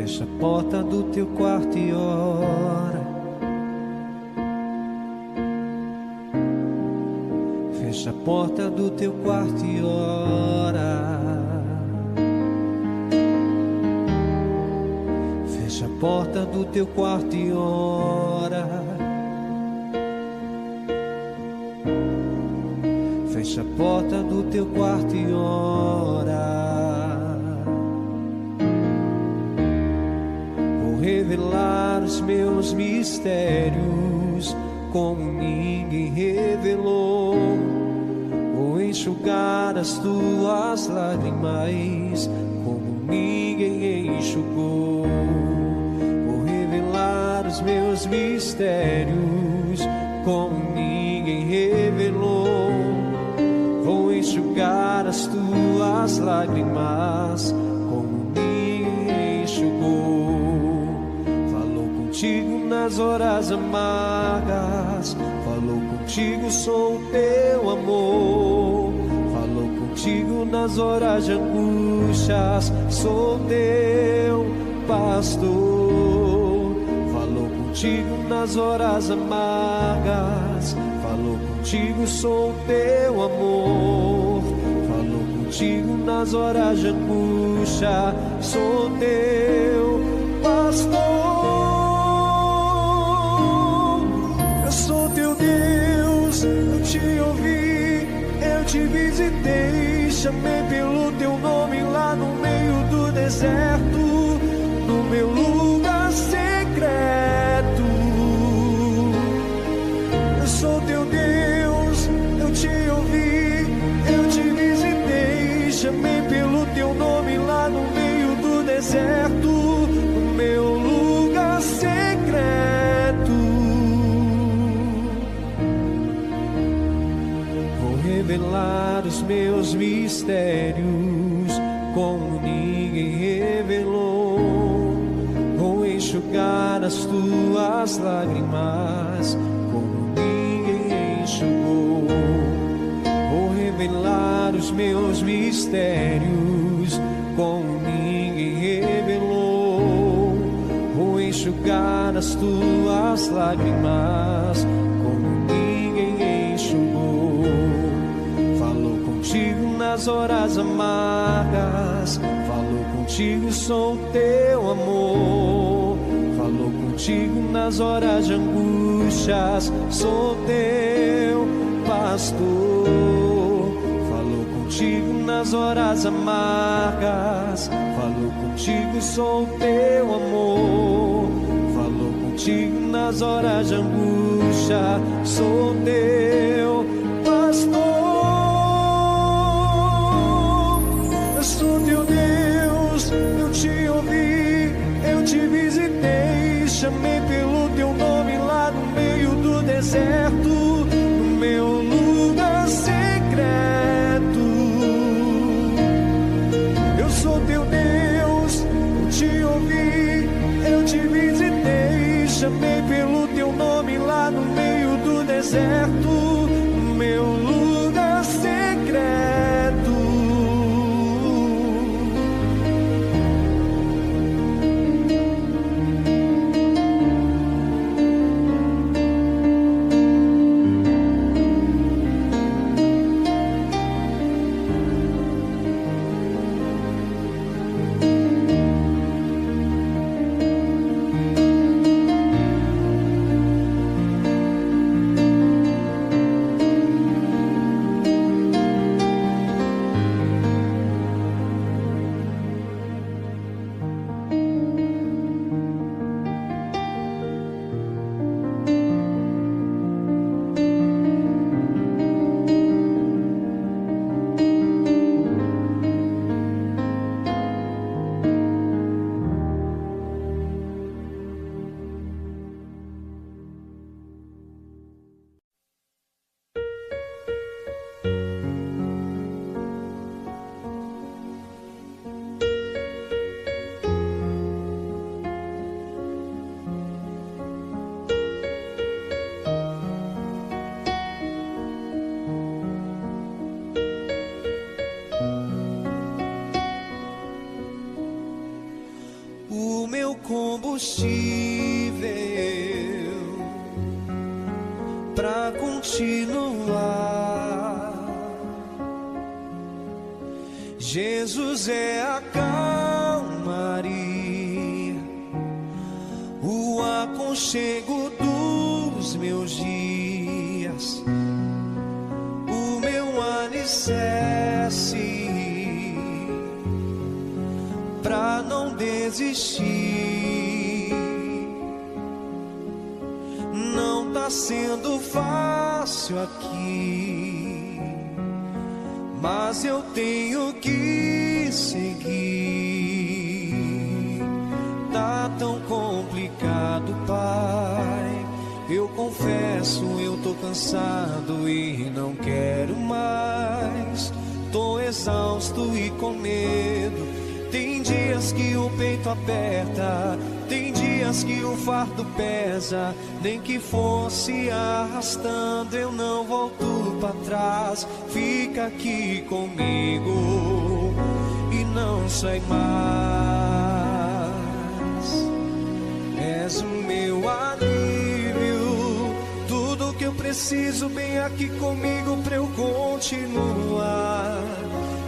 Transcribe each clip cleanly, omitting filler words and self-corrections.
Fecha a porta do teu quarto e ora. Fecha a porta do teu quarto e ora. Fecha a porta do teu quarto e ora. Fecha a porta do teu quarto e ora. Vou revelar os meus mistérios como ninguém revelou. Vou enxugar as tuas lágrimas como ninguém enxugou. Vou revelar os meus mistérios como ninguém revelou. Vou enxugar as tuas lágrimas como ninguém enxugou. Falou contigo nas horas amargas, falou contigo, sou o teu amor. Falou contigo nas horas de angústias, sou teu pastor. Falou contigo nas horas amargas, falou contigo, sou o teu amor. Falou contigo nas horas de angústia, sou teu pastor. Eu sou teu Deus, eu te ouvi, eu te visitei, chamei pelo teu nome lá no meio do deserto, no meu lugar secreto. Eu sou teu Deus, eu te ouvi, eu te visitei, chamei pelo teu nome lá no meio do deserto, no meu lugar secreto. Vou revelar os meus mistérios como ninguém revelou. Vou enxugar as tuas lágrimas como ninguém enxugou. Vou revelar os meus mistérios como ninguém revelou. Vou enxugar as tuas lágrimas como ninguém enxugou. Falou contigo nas horas amargas, falou contigo, sou o teu amor. Falou contigo nas horas de angústias, sou teu pastor. Falou contigo nas horas amargas, falou contigo, sou o teu amor. Falou contigo nas horas de angústia, sou teu pastor. Eu sou teu Deus, eu te ouvi, eu te visitei, chamei pelo teu nome lá no meio do deserto, no meu lugar secreto. Eu sou teu Deus, eu te ouvi, eu te visitei, chamei pelo teu nome lá no meio do deserto, no meu lugar secreto. o meu combustível pra continuar. Jesus é a calmaria, o aconchego dos meus dias, o meu alicerce pra não desistir. Não tá sendo fácil aqui, mas eu tenho que seguir. Tá tão complicado, Pai. Eu confesso, eu tô cansado e não quero mais. Tô exausto e com medo. Tem dias que o peito aperta, tem dias que o fardo pesa. Nem que fosse arrastando, eu não volto pra trás. Fica aqui comigo e não sai mais. És o meu alívio, tudo que eu preciso bem aqui comigo pra eu continuar.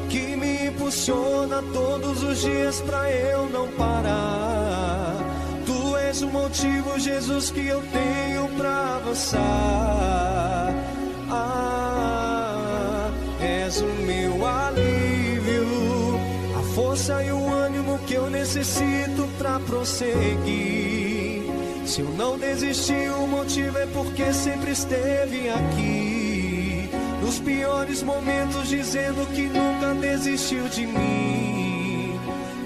Que me impulsiona todos os dias pra eu não parar. Tu és o motivo, Jesus, que eu tenho pra avançar. És o meu alívio, a força e o ânimo que eu necessito pra prosseguir. Se eu não desistir, o motivo é porque sempre esteve aqui. Nos piores momentos, dizendo que nunca desistiu de mim.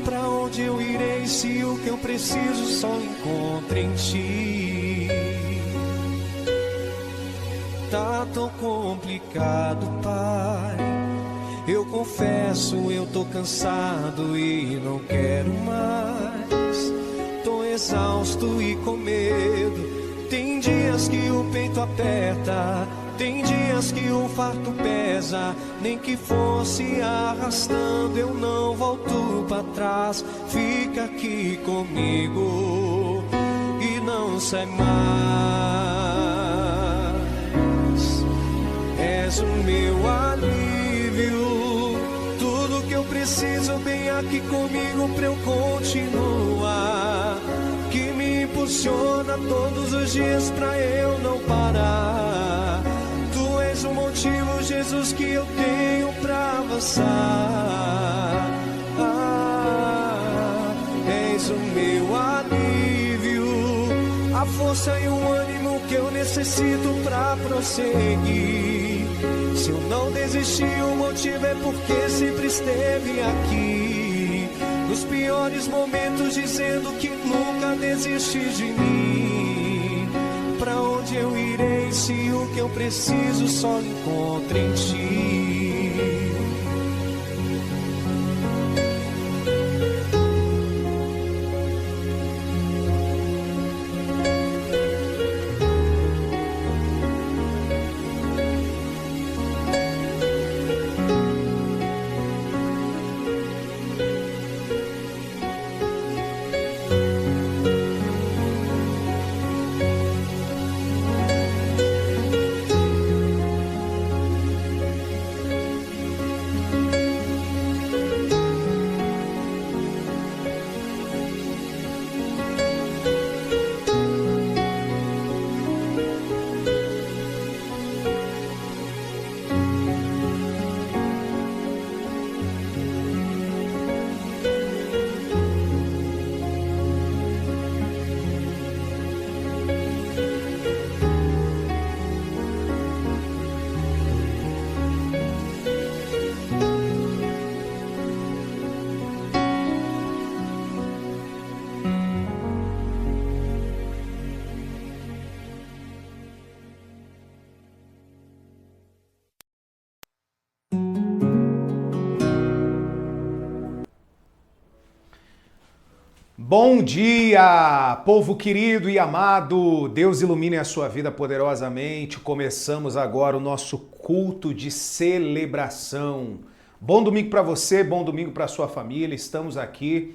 Pra onde eu irei se o que eu preciso só encontro em ti? Tá tão complicado, Pai. Eu confesso, eu tô cansado e não quero mais. Tô exausto e com medo. Tem dias que o peito aperta, tem dias que o fardo pesa. Nem que fosse arrastando, eu não volto pra trás. Fica aqui comigo e não sai mais. És o meu alívio, tudo que eu preciso bem aqui comigo pra eu continuar. Que me impulsiona todos os dias pra eu não parar. Tu és o motivo, Jesus, que eu tenho pra avançar. És o meu alívio, a força e o ânimo que eu necessito pra prosseguir. Se eu não desistir, o motivo é porque sempre esteve aqui. Nos piores momentos, dizendo que nunca desiste de mim. Pra onde eu irei se o que eu preciso só encontro em ti? Bom dia, povo querido e amado, Deus ilumine a sua vida poderosamente. Começamos agora o nosso culto de celebração. Bom domingo para você, bom domingo para sua família. Estamos aqui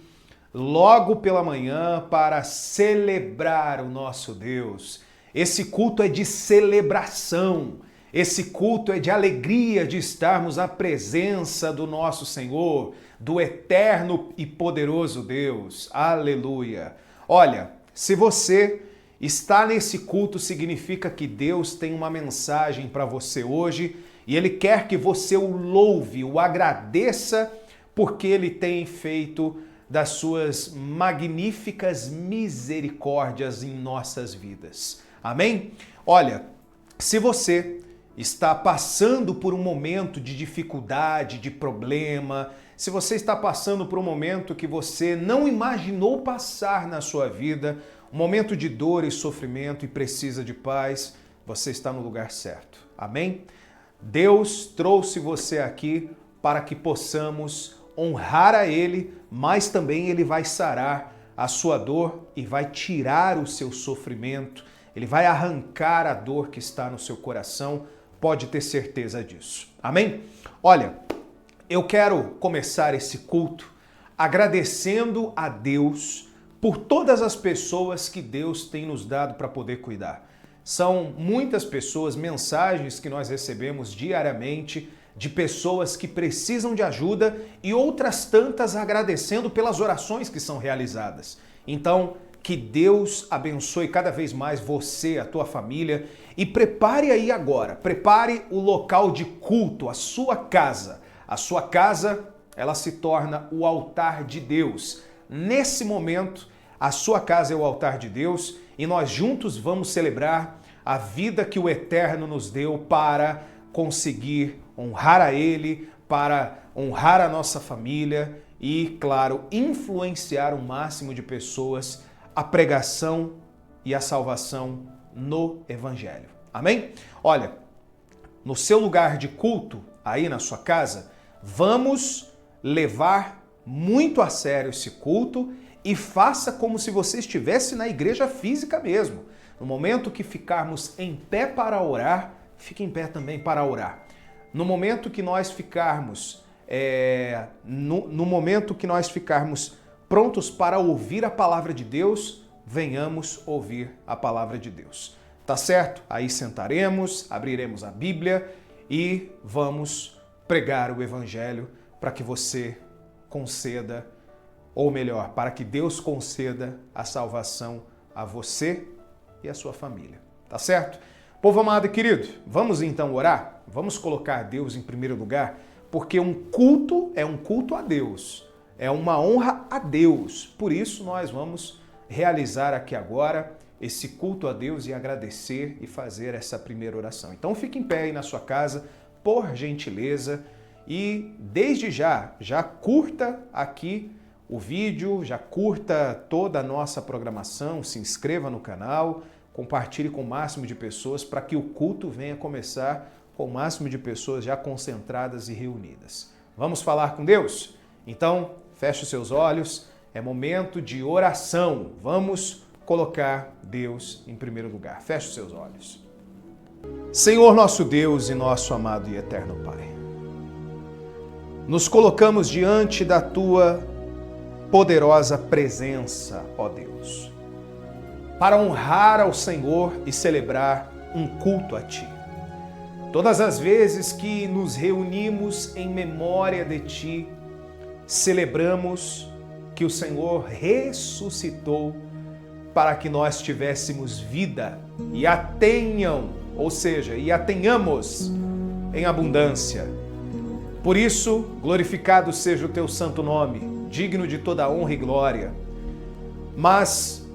logo pela manhã para celebrar o nosso Deus. Esse culto é de celebração. Esse culto é de alegria de estarmos na presença do nosso Senhor, do eterno e poderoso Deus. Aleluia! Olha, se você está nesse culto, significa que Deus tem uma mensagem para você hoje e Ele quer que você o louve, o agradeça, porque Ele tem feito das suas magníficas misericórdias em nossas vidas. Amém? Olha, se você está passando por um momento de dificuldade, de problema, se você está passando por um momento que você não imaginou passar na sua vida, um momento de dor e sofrimento e precisa de paz, você está no lugar certo. Amém? Deus trouxe você aqui para que possamos honrar a Ele, mas também Ele vai sarar a sua dor e vai tirar o seu sofrimento, Ele vai arrancar a dor que está no seu coração, pode ter certeza disso. Amém? Olha, eu quero começar esse culto agradecendo a Deus por todas as pessoas que Deus tem nos dado para poder cuidar. São muitas pessoas, mensagens que nós recebemos diariamente de pessoas que precisam de ajuda e outras tantas agradecendo pelas orações que são realizadas. Então, que Deus abençoe cada vez mais você, a tua família e prepare aí agora, prepare o local de culto, a sua casa. A sua casa, ela se torna o altar de Deus. Nesse momento, a sua casa é o altar de Deus e nós juntos vamos celebrar a vida que o Eterno nos deu para conseguir honrar a Ele, para honrar a nossa família e, claro, influenciar o máximo de pessoas a pregação e a salvação no Evangelho. Amém? Olha, no seu lugar de culto, aí na sua casa, vamos levar muito a sério esse culto e faça como se você estivesse na igreja física mesmo. No momento que ficarmos em pé para orar, fique em pé também para orar. No momento que nós ficarmos, no momento que nós ficarmos prontos para ouvir a palavra de Deus, venhamos ouvir a palavra de Deus. Tá certo? Aí sentaremos, abriremos a Bíblia e vamos pregar o Evangelho para que você conceda, ou melhor, para que Deus conceda a salvação a você e a sua família. Tá certo? Povo amado e querido, vamos então orar? Vamos colocar Deus em primeiro lugar, porque um culto é um culto a Deus. É uma honra a Deus. Por isso nós vamos realizar aqui agora esse culto a Deus e agradecer e fazer essa primeira oração. Então fique em pé aí na sua casa, por gentileza, e desde já curta aqui o vídeo, já curta toda a nossa programação, se inscreva no canal, compartilhe com o máximo de pessoas para que o culto venha começar com o máximo de pessoas já concentradas e reunidas. Vamos falar com Deus? Então, feche os seus olhos, é momento de oração. Vamos colocar Deus em primeiro lugar. Feche os seus olhos. Senhor nosso Deus e nosso amado e eterno Pai, nos colocamos diante da Tua poderosa presença, ó Deus, para honrar ao Senhor e celebrar um culto a Ti. Todas as vezes que nos reunimos em memória de Ti, celebramos que o Senhor ressuscitou para que nós tivéssemos vida e a tenham, ou seja, e a tenhamos em abundância. Por isso, glorificado seja o Teu santo nome, digno de toda honra e glória. Mas,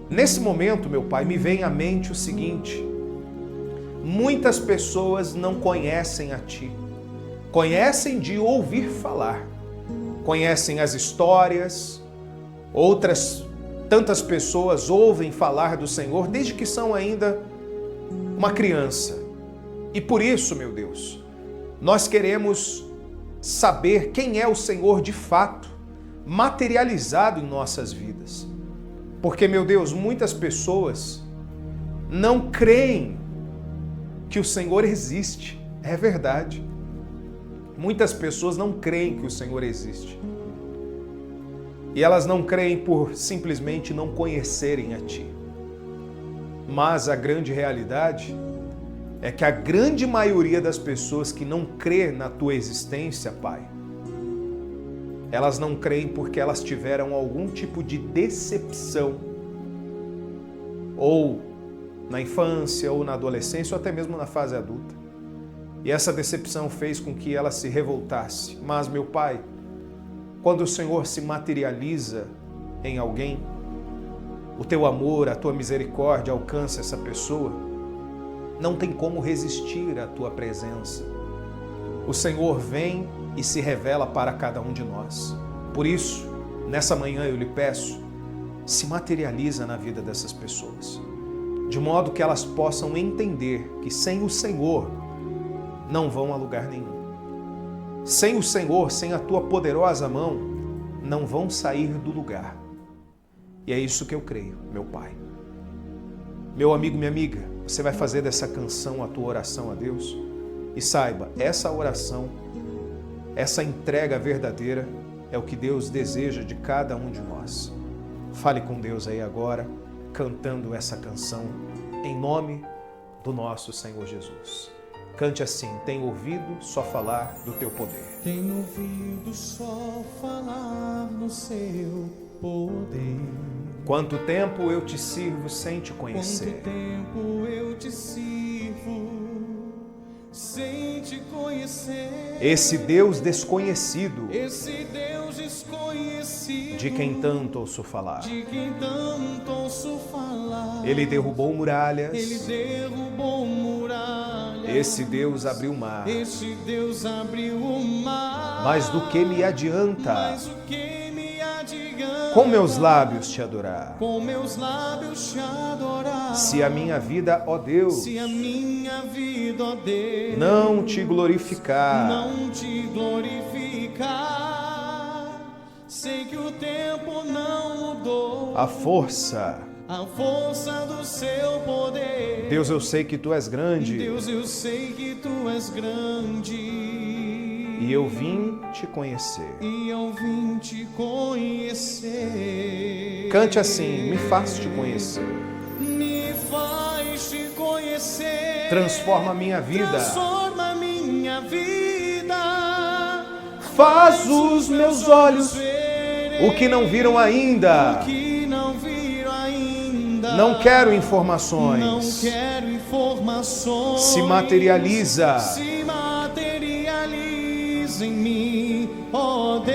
nesse momento, meu Pai, me vem à mente o seguinte: muitas pessoas não conhecem a Ti, conhecem de ouvir falar, conhecem as histórias, outras tantas pessoas ouvem falar do Senhor desde que são ainda uma criança. E por isso, meu Deus, nós queremos saber quem é o Senhor de fato, materializado em nossas vidas. Porque, meu Deus, muitas pessoas não creem que o Senhor existe. É verdade. Muitas pessoas não creem que o Senhor existe. E elas não creem por simplesmente não conhecerem a Ti. Mas a grande realidade é que a grande maioria das pessoas que não crê na Tua existência, Pai, elas não creem porque elas tiveram algum tipo de decepção, ou na infância, ou na adolescência, ou até mesmo na fase adulta. E essa decepção fez com que ela se revoltasse. Mas, meu Pai, quando o Senhor se materializa em alguém, o Teu amor, a Tua misericórdia alcança essa pessoa, não tem como resistir à Tua presença. O Senhor vem e se revela para cada um de nós. Por isso, nessa manhã eu lhe peço, se materializa na vida dessas pessoas, de modo que elas possam entender que sem o Senhor não vão a lugar nenhum. Sem o Senhor, sem a Tua poderosa mão, não vão sair do lugar. E é isso que eu creio, meu Pai. Meu amigo, minha amiga, você vai fazer dessa canção a tua oração a Deus? E saiba, essa oração, essa entrega verdadeira é o que Deus deseja de cada um de nós. Fale com Deus aí agora, cantando essa canção, em nome do nosso Senhor Jesus. Cante assim: tenho ouvido só falar do Teu poder. Tenho ouvido só falar no Seu poder. Quanto tempo eu te sirvo sem te conhecer. Quanto tempo eu te sirvo sem te conhecer. Esse Deus desconhecido, Esse Deus desconhecido, de quem tanto ouço falar. de quem tanto ouço falar. Ele derrubou muralhas. Ele derrubou muralhas. Esse Deus abriu o mar. Esse Deus abriu o mar. Mas do que me adianta Mas o que me adianta com meus lábios te adorar? com meus lábios te adorar? Se a minha vida, ó Deus, Se a minha vida, ó Deus, não te glorificar, não te glorificar, sei que o tempo não mudou a força, a força do Seu poder. Deus, eu sei que Tu és grande Deus, eu sei que Tu és grande e eu vim te conhecer. e eu vim te conhecer. Cante assim: me faz te conhecer. Me faz te conhecer. Transforma a minha vida. Transforma a minha vida. Faz os meus olhos verem o que não viram ainda. o que não viram ainda. Não quero informações. Não quero informações. Se materializa. Se materializa em mim, ó Deus.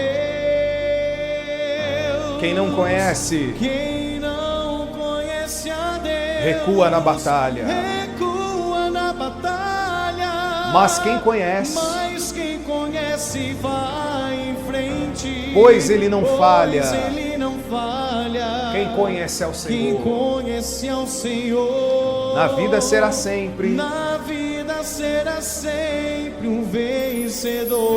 Quem não conhece, Quem não conhece a Deus, recua na batalha. recua na batalha. Mas quem conhece, vai em frente. pois Ele não falha. Ele não falha. Quem conhece ao Quem Senhor, conhece ao Senhor, na vida será sempre na vida será sempre um vencedor.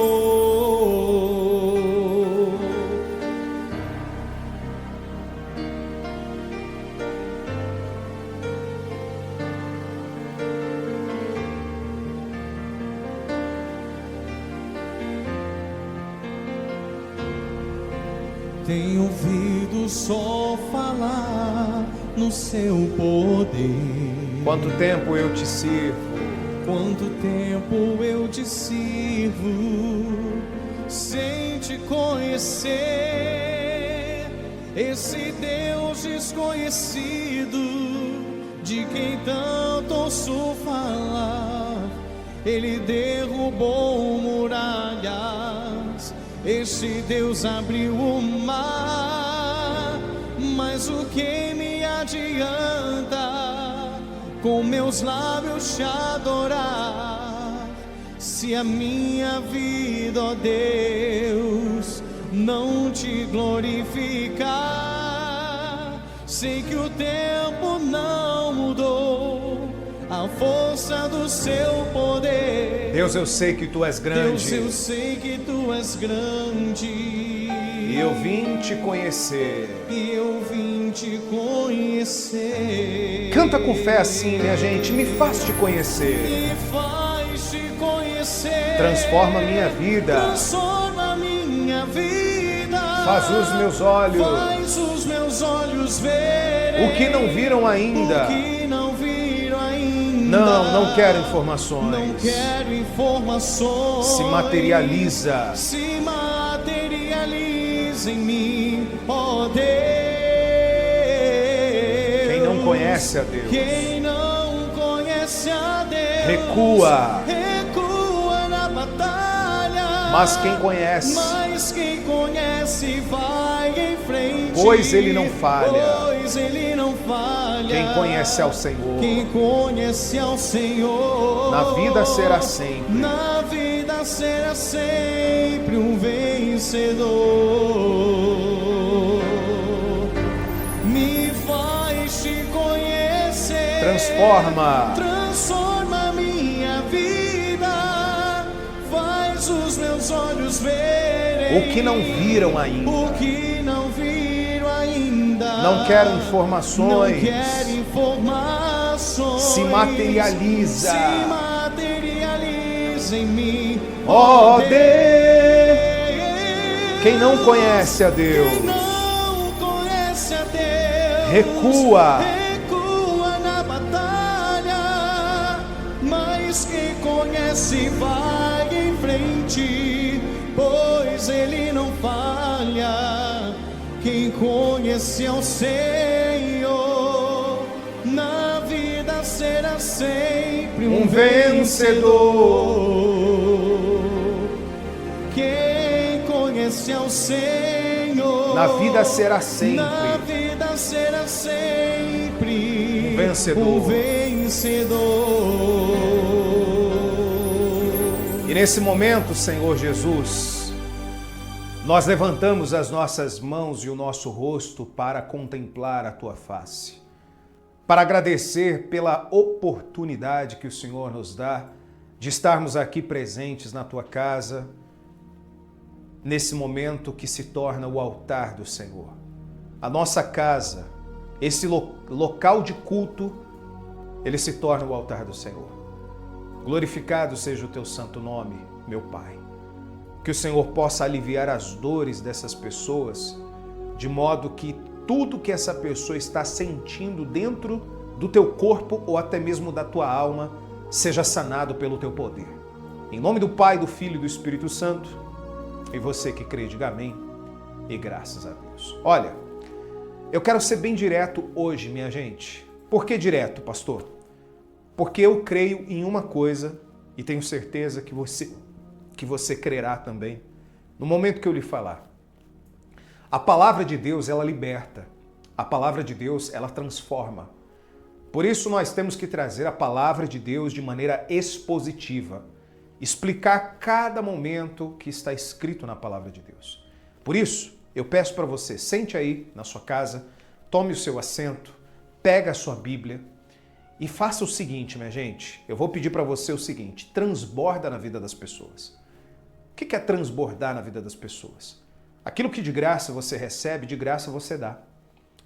Tenho ouvido só falar no Seu poder. Quanto tempo eu te sirvo, Quanto tempo eu te sirvo sem te conhecer. Esse Deus desconhecido, de quem tanto ouço falar, Ele derrubou muralhas. Esse Deus abriu o mar. Mas o que me adianta com meus lábios te adorar, se a minha vida, ó Deus, não te glorificar? Sei que o tempo não mudou a força do Seu poder. Deus, eu sei que Tu és grande. Deus, eu sei que Tu és grande e eu vim te conhecer. E eu vim te conhecer. Canta com fé assim, minha gente: me faz te conhecer. Me faz te conhecer. Transforma a minha vida. Transforma a minha vida. Faz os meus olhos, faz os meus olhos verem o que não viram ainda. o que não viram ainda. Não quero informações. Não quero informações. Se materializa. Se materializa em mim, ó Deus. Quem não conhece a Deus, Quem não conhece a Deus, recua. recua na batalha. Mas quem conhece, vai em frente. pois ele não falha. Pois ele não falha. Quem conhece ao Senhor, Quem conhece ao Senhor, na vida será sempre. Na vida será sempre um vencedor. Me faz te conhecer. Transforma. Transforma minha vida. Faz os meus olhos verem O que não viram ainda. O que não viram ainda. Não quero informações. Não quero informações. Se materializa. Se materializa em mim, Ó Deus. Quem não conhece a Deus, Quem não conhece a Deus, recua. recua na batalha. Mas quem conhece vai em frente, pois ele não falha. Quem conhece ao Senhor, na vida será sempre um vencedor. Quem conhece ao Senhor, na vida será sempre. Na vida será sempre um vencedor. Um vencedor. E nesse momento, Senhor Jesus, nós levantamos as nossas mãos e o nosso rosto para contemplar a Tua face, para agradecer pela oportunidade que o Senhor nos dá de estarmos aqui presentes na Tua casa, nesse momento que se torna o altar do Senhor. A nossa casa, esse local de culto, ele se torna o altar do Senhor. Glorificado seja o Teu santo nome, meu Pai. Que o Senhor possa aliviar as dores dessas pessoas, de modo que tudo que essa pessoa está sentindo dentro do Teu corpo ou até mesmo da Tua alma, seja sanado pelo Teu poder. Em nome do Pai, do Filho e do Espírito Santo, e você que crê, diga amém e graças a Deus. Olha, eu quero ser bem direto hoje, minha gente. Por que direto, pastor? Porque eu creio em uma coisa e tenho certeza que você crerá também no momento que eu lhe falar. A palavra de Deus, ela liberta. A palavra de Deus, ela transforma. Por isso nós temos que trazer a palavra de Deus de maneira expositiva, explicar cada momento que está escrito na palavra de Deus. Por isso, eu peço para você, sente aí na sua casa, tome o seu assento, pega a sua Bíblia e faça o seguinte, minha gente, eu vou pedir para você o seguinte, transborda na vida das pessoas. O que é transbordar na vida das pessoas? Aquilo que de graça você recebe, de graça você dá.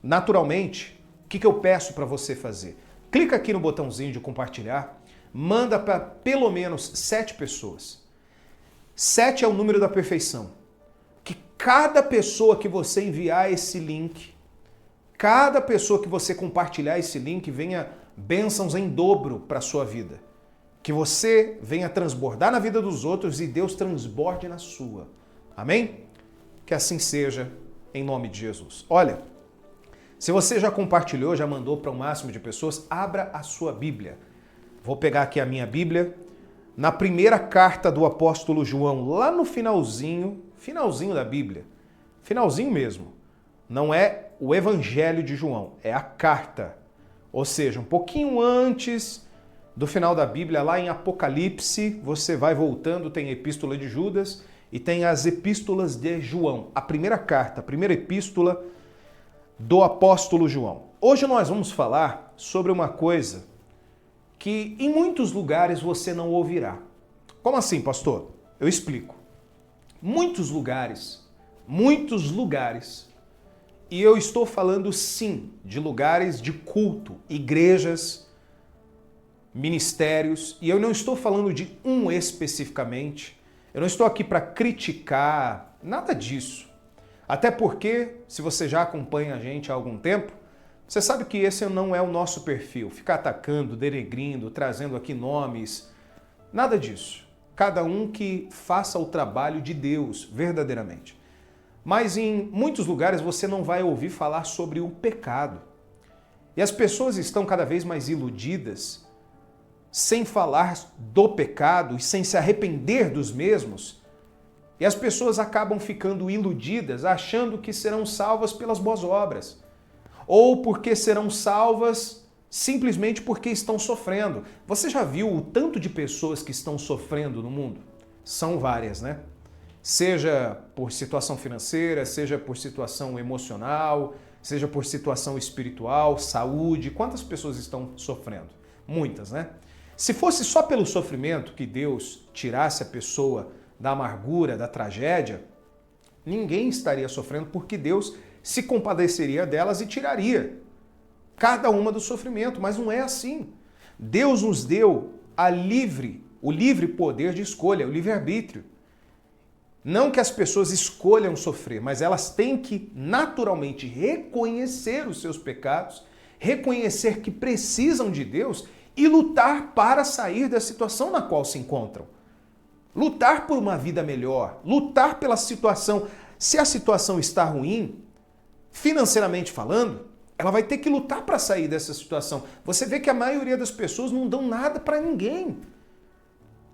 Naturalmente, o que eu peço para você fazer? Clica aqui no botãozinho de compartilhar, manda para pelo menos 7 pessoas. 7 é o número da perfeição. Que cada pessoa que você enviar esse link, cada pessoa que você compartilhar esse link, venha bênçãos em dobro para a sua vida. Que você venha transbordar na vida dos outros e Deus transborde na sua. Amém? Que assim seja, em nome de Jesus. Olha, se você já compartilhou, já mandou para o máximo de pessoas, abra a sua Bíblia. Vou pegar aqui a minha Bíblia. Na primeira carta do apóstolo João, lá no finalzinho da Bíblia, finalzinho mesmo, não é o Evangelho de João, é a carta. Ou seja, um pouquinho antes do final da Bíblia, lá em Apocalipse, você vai voltando, tem a Epístola de Judas e tem as Epístolas de João. A primeira carta, a primeira epístola do apóstolo João. Hoje nós vamos falar sobre uma coisa que em muitos lugares você não ouvirá. Como assim, pastor? Eu explico. Muitos lugares, e eu estou falando sim de lugares de culto, igrejas, ministérios, e eu não estou falando de um especificamente, eu não estou aqui para criticar, nada disso. Até porque, se você já acompanha a gente há algum tempo, você sabe que esse não é o nosso perfil. Ficar atacando, denegrindo, trazendo aqui nomes, nada disso. Cada um que faça o trabalho de Deus, verdadeiramente. Mas em muitos lugares você não vai ouvir falar sobre o pecado. E as pessoas estão cada vez mais iludidas, sem falar do pecado e sem se arrepender dos mesmos. E as pessoas acabam ficando iludidas, achando que serão salvas pelas boas obras. Ou porque serão salvas simplesmente porque estão sofrendo. Você já viu o tanto de pessoas que estão sofrendo no mundo? São várias, né? Seja por situação financeira, seja por situação emocional, seja por situação espiritual, saúde. Quantas pessoas estão sofrendo? Muitas, né? Se fosse só pelo sofrimento que Deus tirasse a pessoa da amargura, da tragédia, ninguém estaria sofrendo porque Deus se compadeceria delas e tiraria cada uma do sofrimento, mas não é assim. Deus nos deu o livre poder de escolha, o livre-arbítrio. Não que as pessoas escolham sofrer, mas elas têm que naturalmente reconhecer os seus pecados, reconhecer que precisam de Deus e lutar para sair da situação na qual se encontram. Lutar por uma vida melhor, lutar pela situação. Se a situação está ruim, financeiramente falando, ela vai ter que lutar para sair dessa situação. Você vê que a maioria das pessoas não dão nada para ninguém.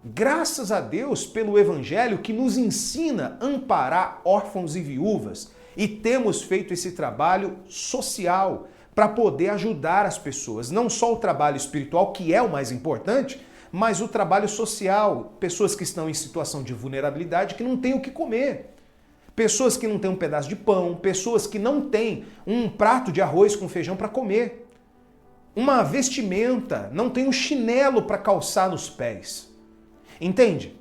Graças a Deus pelo Evangelho que nos ensina a amparar órfãos e viúvas. E temos feito esse trabalho social para poder ajudar as pessoas. Não só o trabalho espiritual, que é o mais importante, mas o trabalho social. Pessoas que estão em situação de vulnerabilidade, que não têm o que comer. Pessoas que não têm um pedaço de pão, pessoas que não têm um prato de arroz com feijão para comer. Uma vestimenta, não tem um chinelo para calçar nos pés. Entende?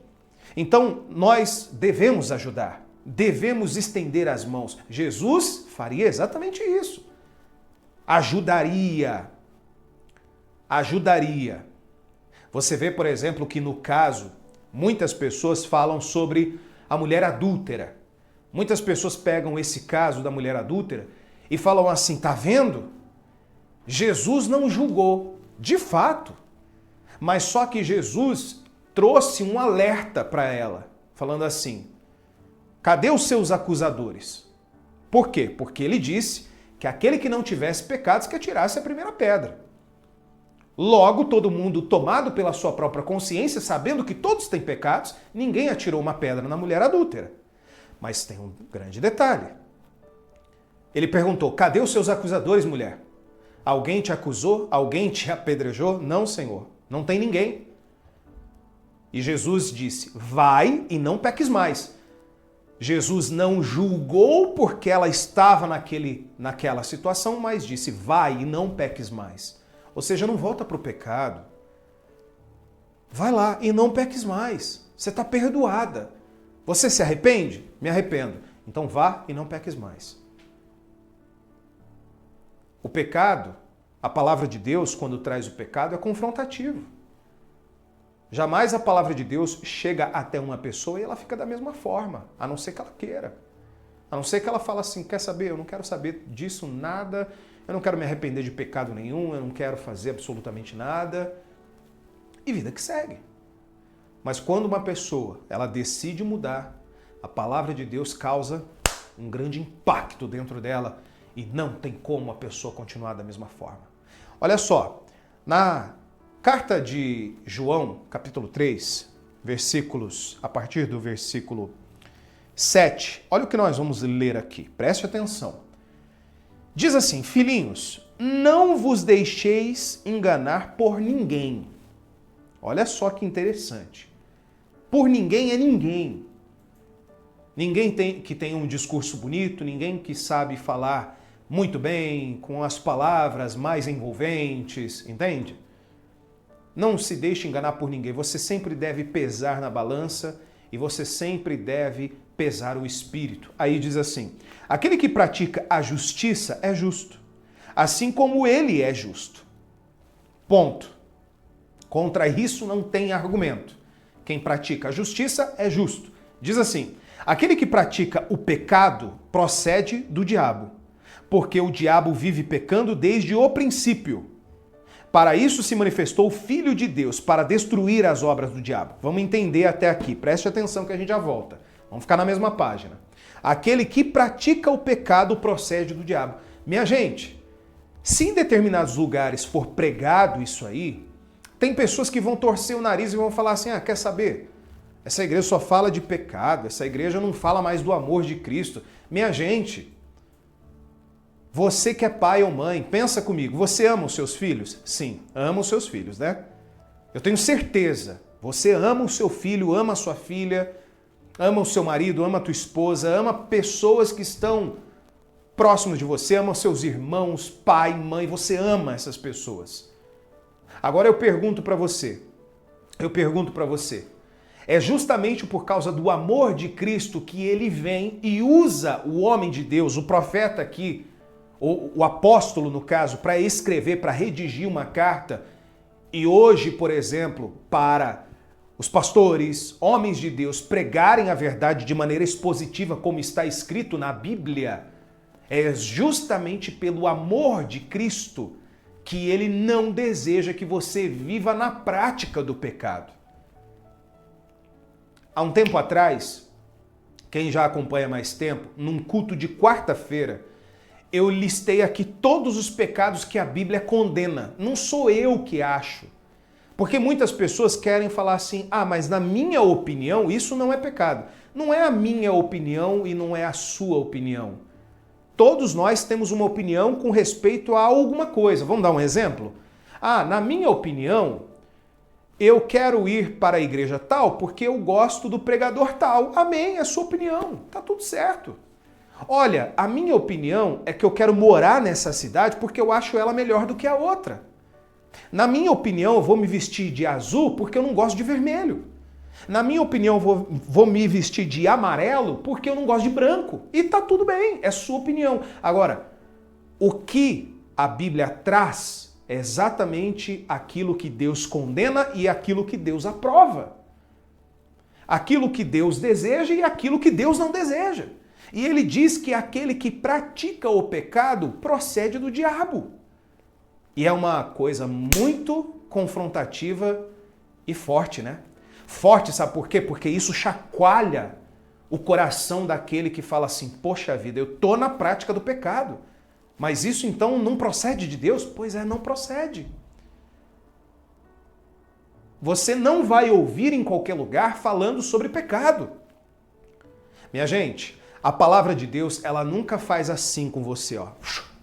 Então, nós devemos ajudar, devemos estender as mãos. Jesus faria exatamente isso. Ajudaria. Você vê, por exemplo, que no caso, muitas pessoas falam sobre a mulher adúltera. Muitas pessoas pegam esse caso da mulher adúltera e falam assim, tá vendo? Jesus não julgou, de fato. Mas só que Jesus trouxe um alerta para ela, falando assim, cadê os seus acusadores? Por quê? Porque ele disse que aquele que não tivesse pecados que atirasse a primeira pedra. Logo, todo mundo tomado pela sua própria consciência, sabendo que todos têm pecados, ninguém atirou uma pedra na mulher adúltera. Mas tem um grande detalhe. Ele perguntou, cadê os seus acusadores, mulher? Alguém te acusou? Alguém te apedrejou? Não, Senhor, não tem ninguém. E Jesus disse, vai e não peques mais. Jesus não julgou porque ela estava naquela situação, mas disse, vai e não peques mais. Ou seja, não volta para o pecado. Vai lá e não peques mais. Você está perdoada. Você se arrepende? Me arrependo. Então vá e não peques mais. O pecado, a palavra de Deus, quando traz o pecado, é confrontativo. Jamais a palavra de Deus chega até uma pessoa e ela fica da mesma forma, a não ser que ela queira. A não ser que ela fale assim, quer saber? Eu não quero saber disso nada, eu não quero me arrepender de pecado nenhum, eu não quero fazer absolutamente nada. E vida que segue. Mas quando uma pessoa, ela decide mudar, a palavra de Deus causa um grande impacto dentro dela e não tem como a pessoa continuar da mesma forma. Olha só, na carta de João, capítulo 3, a partir do versículo 7, olha o que nós vamos ler aqui, preste atenção. Diz assim, filhinhos, não vos deixeis enganar por ninguém. Olha só que interessante. Por ninguém é ninguém. Ninguém que tem um discurso bonito, ninguém que sabe falar muito bem, com as palavras mais envolventes, entende? Não se deixe enganar por ninguém. Você sempre deve pesar na balança e você sempre deve pesar o espírito. Aí diz assim, aquele que pratica a justiça é justo, assim como ele é justo. Ponto. Contra isso não tem argumento. Quem pratica a justiça é justo. Diz assim, Aquele que pratica o pecado procede do diabo, porque o diabo vive pecando desde o princípio. Para isso se manifestou o Filho de Deus, para destruir as obras do diabo. Vamos entender até aqui, preste atenção que a gente já volta. Vamos ficar na mesma página. Aquele que pratica o pecado procede do diabo. Minha gente, se em determinados lugares for pregado isso aí, tem pessoas que vão torcer o nariz e vão falar assim, quer saber? Essa igreja só fala de pecado, essa igreja não fala mais do amor de Cristo. Minha gente, você que é pai ou mãe, pensa comigo, você ama os seus filhos? Sim, ama os seus filhos, né? Eu tenho certeza, você ama o seu filho, ama a sua filha, ama o seu marido, ama a tua esposa, ama pessoas que estão próximos de você, ama os seus irmãos, pai, mãe, você ama essas pessoas. Agora eu pergunto para você, é justamente por causa do amor de Cristo que ele vem e usa o homem de Deus, o profeta aqui, o apóstolo no caso, para escrever, para redigir uma carta. E hoje, por exemplo, para os pastores, homens de Deus, pregarem a verdade de maneira expositiva, como está escrito na Bíblia, é justamente pelo amor de Cristo que ele não deseja que você viva na prática do pecado. Há um tempo atrás, quem já acompanha mais tempo, num culto de quarta-feira, eu listei aqui todos os pecados que a Bíblia condena. Não sou eu que acho. Porque muitas pessoas querem falar assim, mas na minha opinião isso não é pecado. Não é a minha opinião e não é a sua opinião. Todos nós temos uma opinião com respeito a alguma coisa. Vamos dar um exemplo? Na minha opinião, eu quero ir para a igreja tal porque eu gosto do pregador tal. Amém, é a sua opinião. Tá tudo certo. Olha, a minha opinião é que eu quero morar nessa cidade porque eu acho ela melhor do que a outra. Na minha opinião, eu vou me vestir de azul porque eu não gosto de vermelho. Na minha opinião, eu vou me vestir de amarelo porque eu não gosto de branco. E tá tudo bem, é sua opinião. Agora, o que a Bíblia traz é exatamente aquilo que Deus condena e aquilo que Deus aprova. Aquilo que Deus deseja e aquilo que Deus não deseja. E ele diz que aquele que pratica o pecado procede do diabo. E é uma coisa muito confrontativa e forte, né? Forte, sabe por quê? Porque isso chacoalha o coração daquele que fala assim, poxa vida, eu tô na prática do pecado. Mas isso então não procede de Deus? Pois é, não procede. Você não vai ouvir em qualquer lugar falando sobre pecado. Minha gente, a palavra de Deus, ela nunca faz assim com você,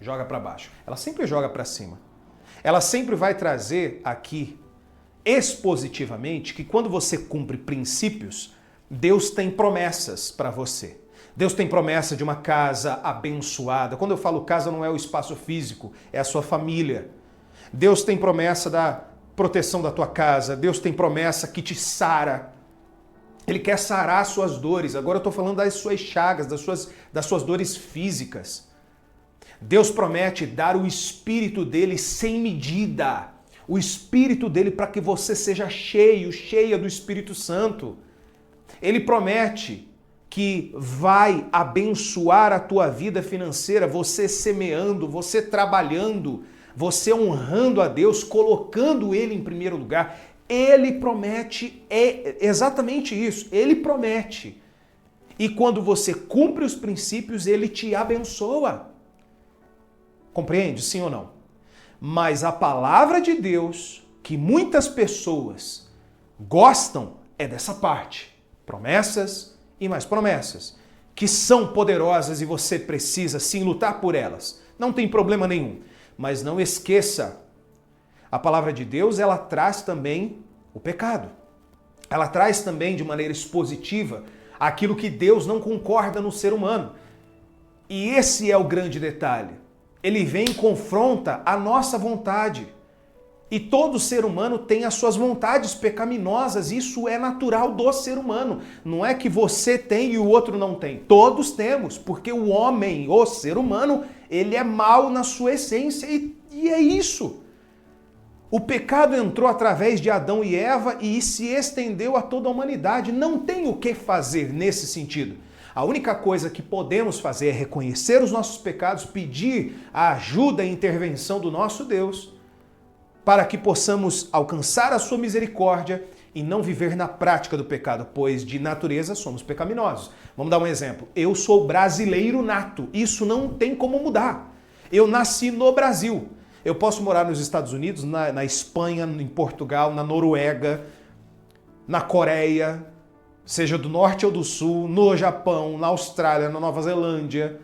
joga para baixo. Ela sempre joga para cima. Ela sempre vai trazer aqui, expositivamente, que quando você cumpre princípios, Deus tem promessas para você. Deus tem promessa de uma casa abençoada. Quando eu falo casa, não é o espaço físico, é a sua família. Deus tem promessa da proteção da tua casa. Deus tem promessa que te sara. Ele quer sarar as suas dores. Agora eu estou falando das suas chagas, das suas dores físicas. Deus promete dar o Espírito dele sem medida. O Espírito dele para que você seja cheia do Espírito Santo. Ele promete que vai abençoar a tua vida financeira, você semeando, você trabalhando, você honrando a Deus, colocando Ele em primeiro lugar. Ele promete, é exatamente isso, Ele promete. E quando você cumpre os princípios, Ele te abençoa. Compreende? Sim ou não? Mas a palavra de Deus, que muitas pessoas gostam, é dessa parte. Promessas e mais promessas, que são poderosas e você precisa sim lutar por elas. Não tem problema nenhum. Mas não esqueça, a palavra de Deus, ela traz também o pecado. Ela traz também de maneira expositiva aquilo que Deus não concorda no ser humano. E esse é o grande detalhe. Ele vem e confronta a nossa vontade. E todo ser humano tem as suas vontades pecaminosas. Isso é natural do ser humano. Não é que você tem e o outro não tem. Todos temos, porque o homem, o ser humano, ele é mau na sua essência e é isso. O pecado entrou através de Adão e Eva e se estendeu a toda a humanidade. Não tem o que fazer nesse sentido. A única coisa que podemos fazer é reconhecer os nossos pecados, pedir a ajuda e intervenção do nosso Deus, para que possamos alcançar a sua misericórdia e não viver na prática do pecado, pois de natureza somos pecaminosos. Vamos dar um exemplo. Eu sou brasileiro nato, isso não tem como mudar. Eu nasci no Brasil. Eu posso morar nos Estados Unidos, na Espanha, em Portugal, na Noruega, na Coreia, seja do norte ou do sul, no Japão, na Austrália, na Nova Zelândia.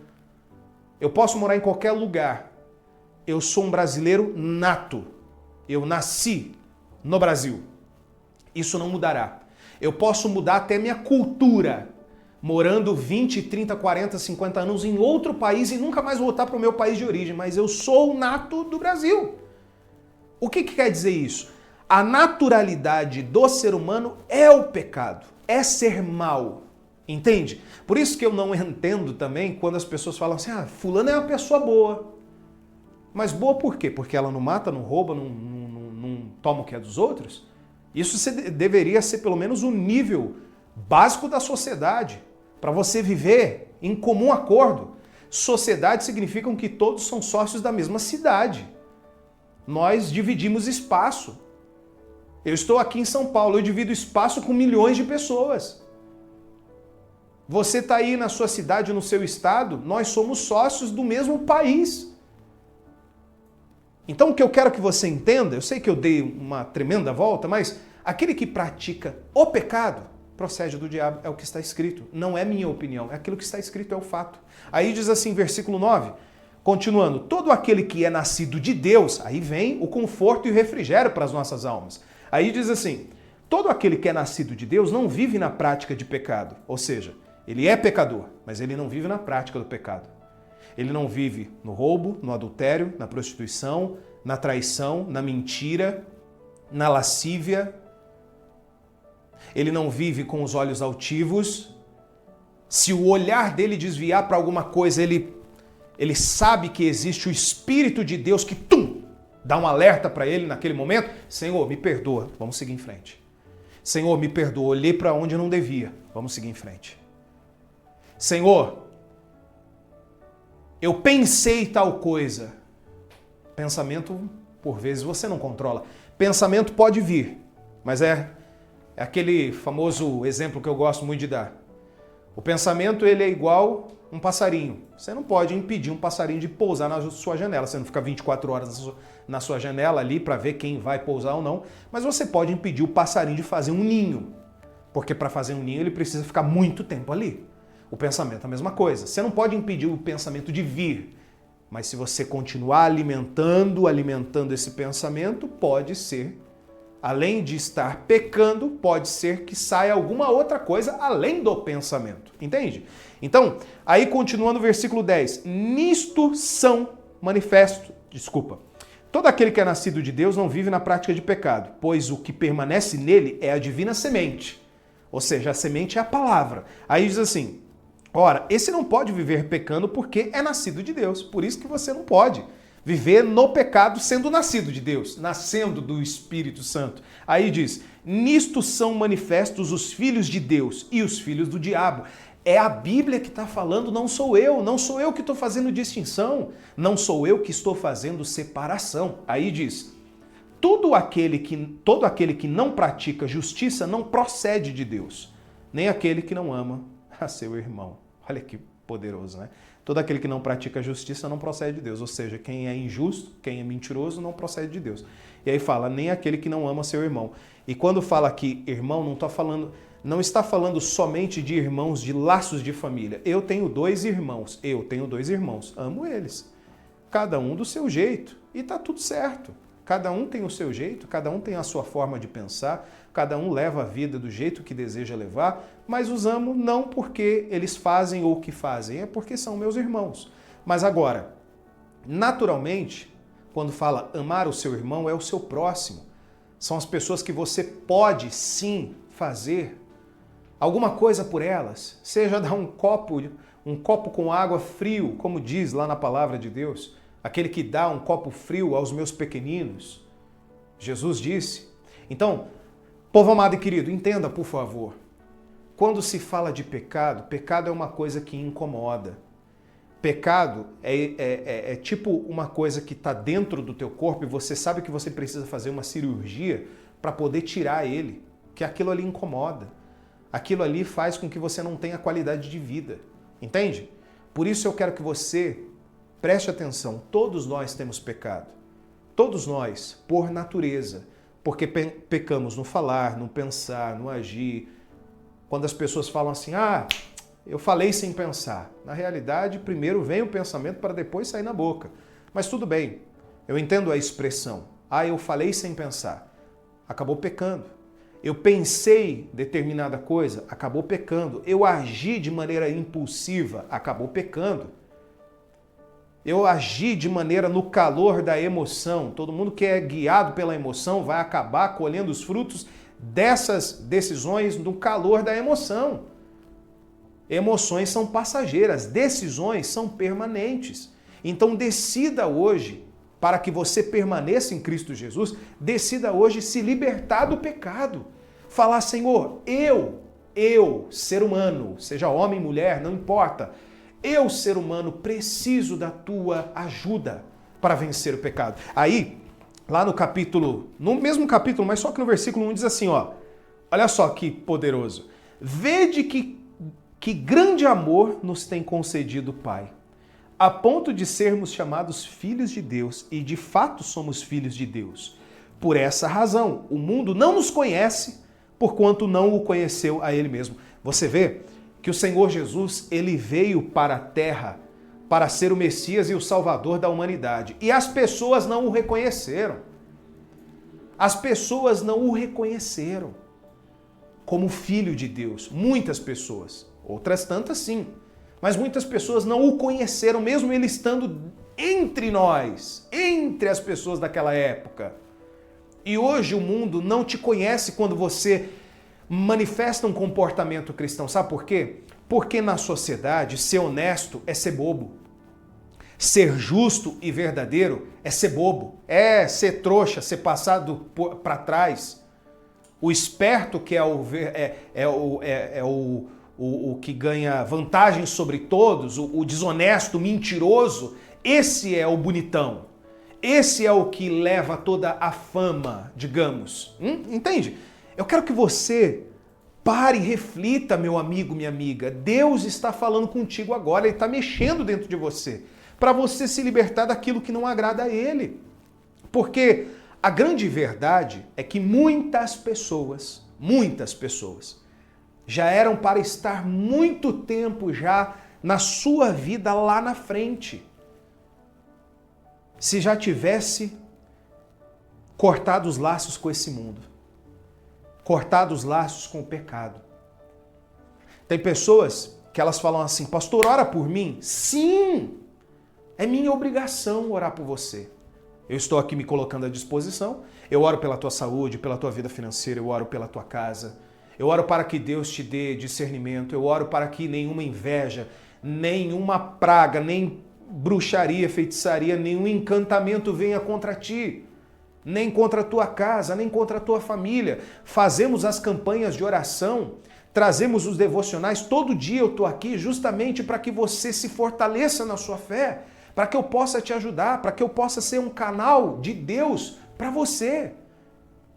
Eu posso morar em qualquer lugar. Eu sou um brasileiro nato. Eu nasci no Brasil. Isso não mudará. Eu posso mudar até minha cultura, morando 20, 30, 40, 50 anos em outro país e nunca mais voltar para o meu país de origem, mas eu sou nato do Brasil. O que quer dizer isso? A naturalidade do ser humano é o pecado, é ser mal, entende? Por isso que eu não entendo também quando as pessoas falam assim, fulano é uma pessoa boa. Mas boa por quê? Porque ela não mata, não rouba, não toma o que é dos outros? Isso deveria ser pelo menos o nível básico da sociedade, para você viver em comum acordo. Sociedade significa que todos são sócios da mesma cidade. Nós dividimos espaço. Eu estou aqui em São Paulo, eu divido espaço com milhões de pessoas. Você está aí na sua cidade, no seu estado, nós somos sócios do mesmo país. Então o que eu quero que você entenda, eu sei que eu dei uma tremenda volta, mas aquele que pratica o pecado procede do diabo, é o que está escrito. Não é minha opinião, é aquilo que está escrito, é o fato. Aí diz assim, versículo 9, continuando, todo aquele que é nascido de Deus, aí vem o conforto e o refrigério para as nossas almas. Aí diz assim, todo aquele que é nascido de Deus não vive na prática de pecado, ou seja, ele é pecador, mas ele não vive na prática do pecado. Ele não vive no roubo, no adultério, na prostituição, na traição, na mentira, na lascívia. Ele não vive com os olhos altivos. Se o olhar dele desviar para alguma coisa, ele sabe que existe o Espírito de Deus que dá um alerta para ele naquele momento. Senhor, me perdoa, vamos seguir em frente. Senhor, me perdoa, olhei para onde eu não devia, vamos seguir em frente. Senhor, eu pensei tal coisa. Pensamento, por vezes, você não controla. Pensamento pode vir, mas é aquele famoso exemplo que eu gosto muito de dar. O pensamento, ele é igual um passarinho. Você não pode impedir um passarinho de pousar na sua janela. Você não fica 24 horas na sua janela ali para ver quem vai pousar ou não. Mas você pode impedir o passarinho de fazer um ninho. Porque para fazer um ninho ele precisa ficar muito tempo ali. O pensamento é a mesma coisa. Você não pode impedir o pensamento de vir. Mas se você continuar alimentando esse pensamento, pode ser, além de estar pecando, pode ser que saia alguma outra coisa além do pensamento. Entende? Então, aí continuando o versículo 10. Nisto são manifestos, todo aquele que é nascido de Deus não vive na prática de pecado, pois o que permanece nele é a divina semente. Ou seja, a semente é a palavra. Aí diz assim, ora, esse não pode viver pecando porque é nascido de Deus. Por isso que você não pode viver no pecado sendo nascido de Deus, nascendo do Espírito Santo. Aí diz, nisto são manifestos os filhos de Deus e os filhos do diabo. É a Bíblia que está falando, não sou eu que estou fazendo distinção, não sou eu que estou fazendo separação. Aí diz, todo aquele que não pratica justiça não procede de Deus, nem aquele que não ama a seu irmão. Olha que poderoso, né? Todo aquele que não pratica justiça não procede de Deus, ou seja, quem é injusto, quem é mentiroso não procede de Deus. E aí fala, nem aquele que não ama seu irmão. E quando fala aqui irmão, não está falando somente de irmãos, de laços de família. Eu tenho dois irmãos, amo eles. Cada um do seu jeito. E tá tudo certo. Cada um tem o seu jeito, cada um tem a sua forma de pensar, cada um leva a vida do jeito que deseja levar, mas os amo não porque eles fazem ou o que fazem, é porque são meus irmãos. Mas agora, naturalmente, quando fala amar o seu irmão, é o seu próximo. São as pessoas que você pode sim fazer alguma coisa por elas, seja dar um copo com água frio, como diz lá na palavra de Deus, aquele que dá um copo frio aos meus pequeninos. Jesus disse. Então, povo amado e querido, entenda, por favor. quando se fala de pecado, pecado é uma coisa que incomoda. Pecado é tipo uma coisa que está dentro do teu corpo e você sabe que você precisa fazer uma cirurgia para poder tirar ele, que aquilo ali incomoda. Aquilo ali faz com que você não tenha qualidade de vida. Entende? Por isso eu quero que você preste atenção. Todos nós temos pecado. Todos nós, por natureza. Porque pecamos no falar, no pensar, no agir. Quando as pessoas falam assim, eu falei sem pensar. Na realidade, primeiro vem o pensamento para depois sair na boca. Mas tudo bem, eu entendo a expressão. Eu falei sem pensar. Acabou pecando. Eu pensei determinada coisa, acabou pecando. Eu agi de maneira impulsiva, acabou pecando. Eu agi de maneira no calor da emoção. Todo mundo que é guiado pela emoção vai acabar colhendo os frutos dessas decisões no calor da emoção. Emoções são passageiras, decisões são permanentes. Então decida hoje, para que você permaneça em Cristo Jesus, decida hoje se libertar do pecado. Falar, Senhor, eu, ser humano, seja homem, mulher, não importa, eu, ser humano, preciso da tua ajuda para vencer o pecado. Aí, lá no mesmo capítulo, mas só que no versículo 1 diz assim, olha só que poderoso. Vede que grande amor nos tem concedido o Pai, a ponto de sermos chamados filhos de Deus, e de fato somos filhos de Deus. Por essa razão, o mundo não nos conhece, porquanto não o conheceu a Ele mesmo. Você vê que o Senhor Jesus, Ele veio para a terra para ser o Messias e o Salvador da humanidade. E as pessoas não o reconheceram. As pessoas não o reconheceram como Filho de Deus. Muitas pessoas. Outras tantas sim. Mas muitas pessoas não o conheceram, mesmo ele estando entre nós, entre as pessoas daquela época. E hoje o mundo não te conhece quando você manifesta um comportamento cristão. Sabe por quê? Porque na sociedade, ser honesto é ser bobo. Ser justo e verdadeiro é ser bobo. É ser trouxa, ser passado para trás. O esperto, que é o que ganha vantagem sobre todos, o desonesto, o mentiroso, esse é o bonitão. Esse é o que leva toda a fama, digamos. Entende? Eu quero que você pare e reflita, meu amigo, minha amiga. Deus está falando contigo agora, Ele está mexendo dentro de você, para você se libertar daquilo que não agrada a Ele. Porque a grande verdade é que muitas pessoas, já eram para estar muito tempo já na sua vida lá na frente. Se já tivesse cortado os laços com esse mundo, cortado os laços com o pecado. Tem pessoas que elas falam assim, pastor, ora por mim? Sim, é minha obrigação orar por você. Eu estou aqui me colocando à disposição, eu oro pela tua saúde, pela tua vida financeira, eu oro pela tua casa, eu oro para que Deus te dê discernimento, eu oro para que nenhuma inveja, nenhuma praga, nem bruxaria, feitiçaria, nenhum encantamento venha contra ti, nem contra a tua casa, nem contra a tua família. Fazemos as campanhas de oração, trazemos os devocionais, todo dia eu estou aqui justamente para que você se fortaleça na sua fé, para que eu possa te ajudar, para que eu possa ser um canal de Deus para você.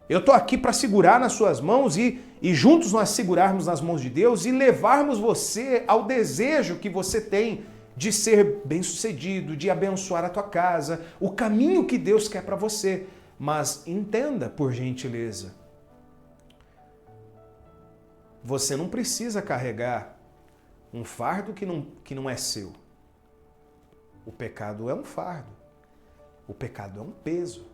Eu estou aqui para segurar nas suas mãos e juntos nós segurarmos nas mãos de Deus e levarmos você ao desejo que você tem de ser bem-sucedido, de abençoar a tua casa, o caminho que Deus quer para você. Mas entenda, por gentileza, você não precisa carregar um fardo que não é seu. O pecado é um fardo. O pecado é um peso.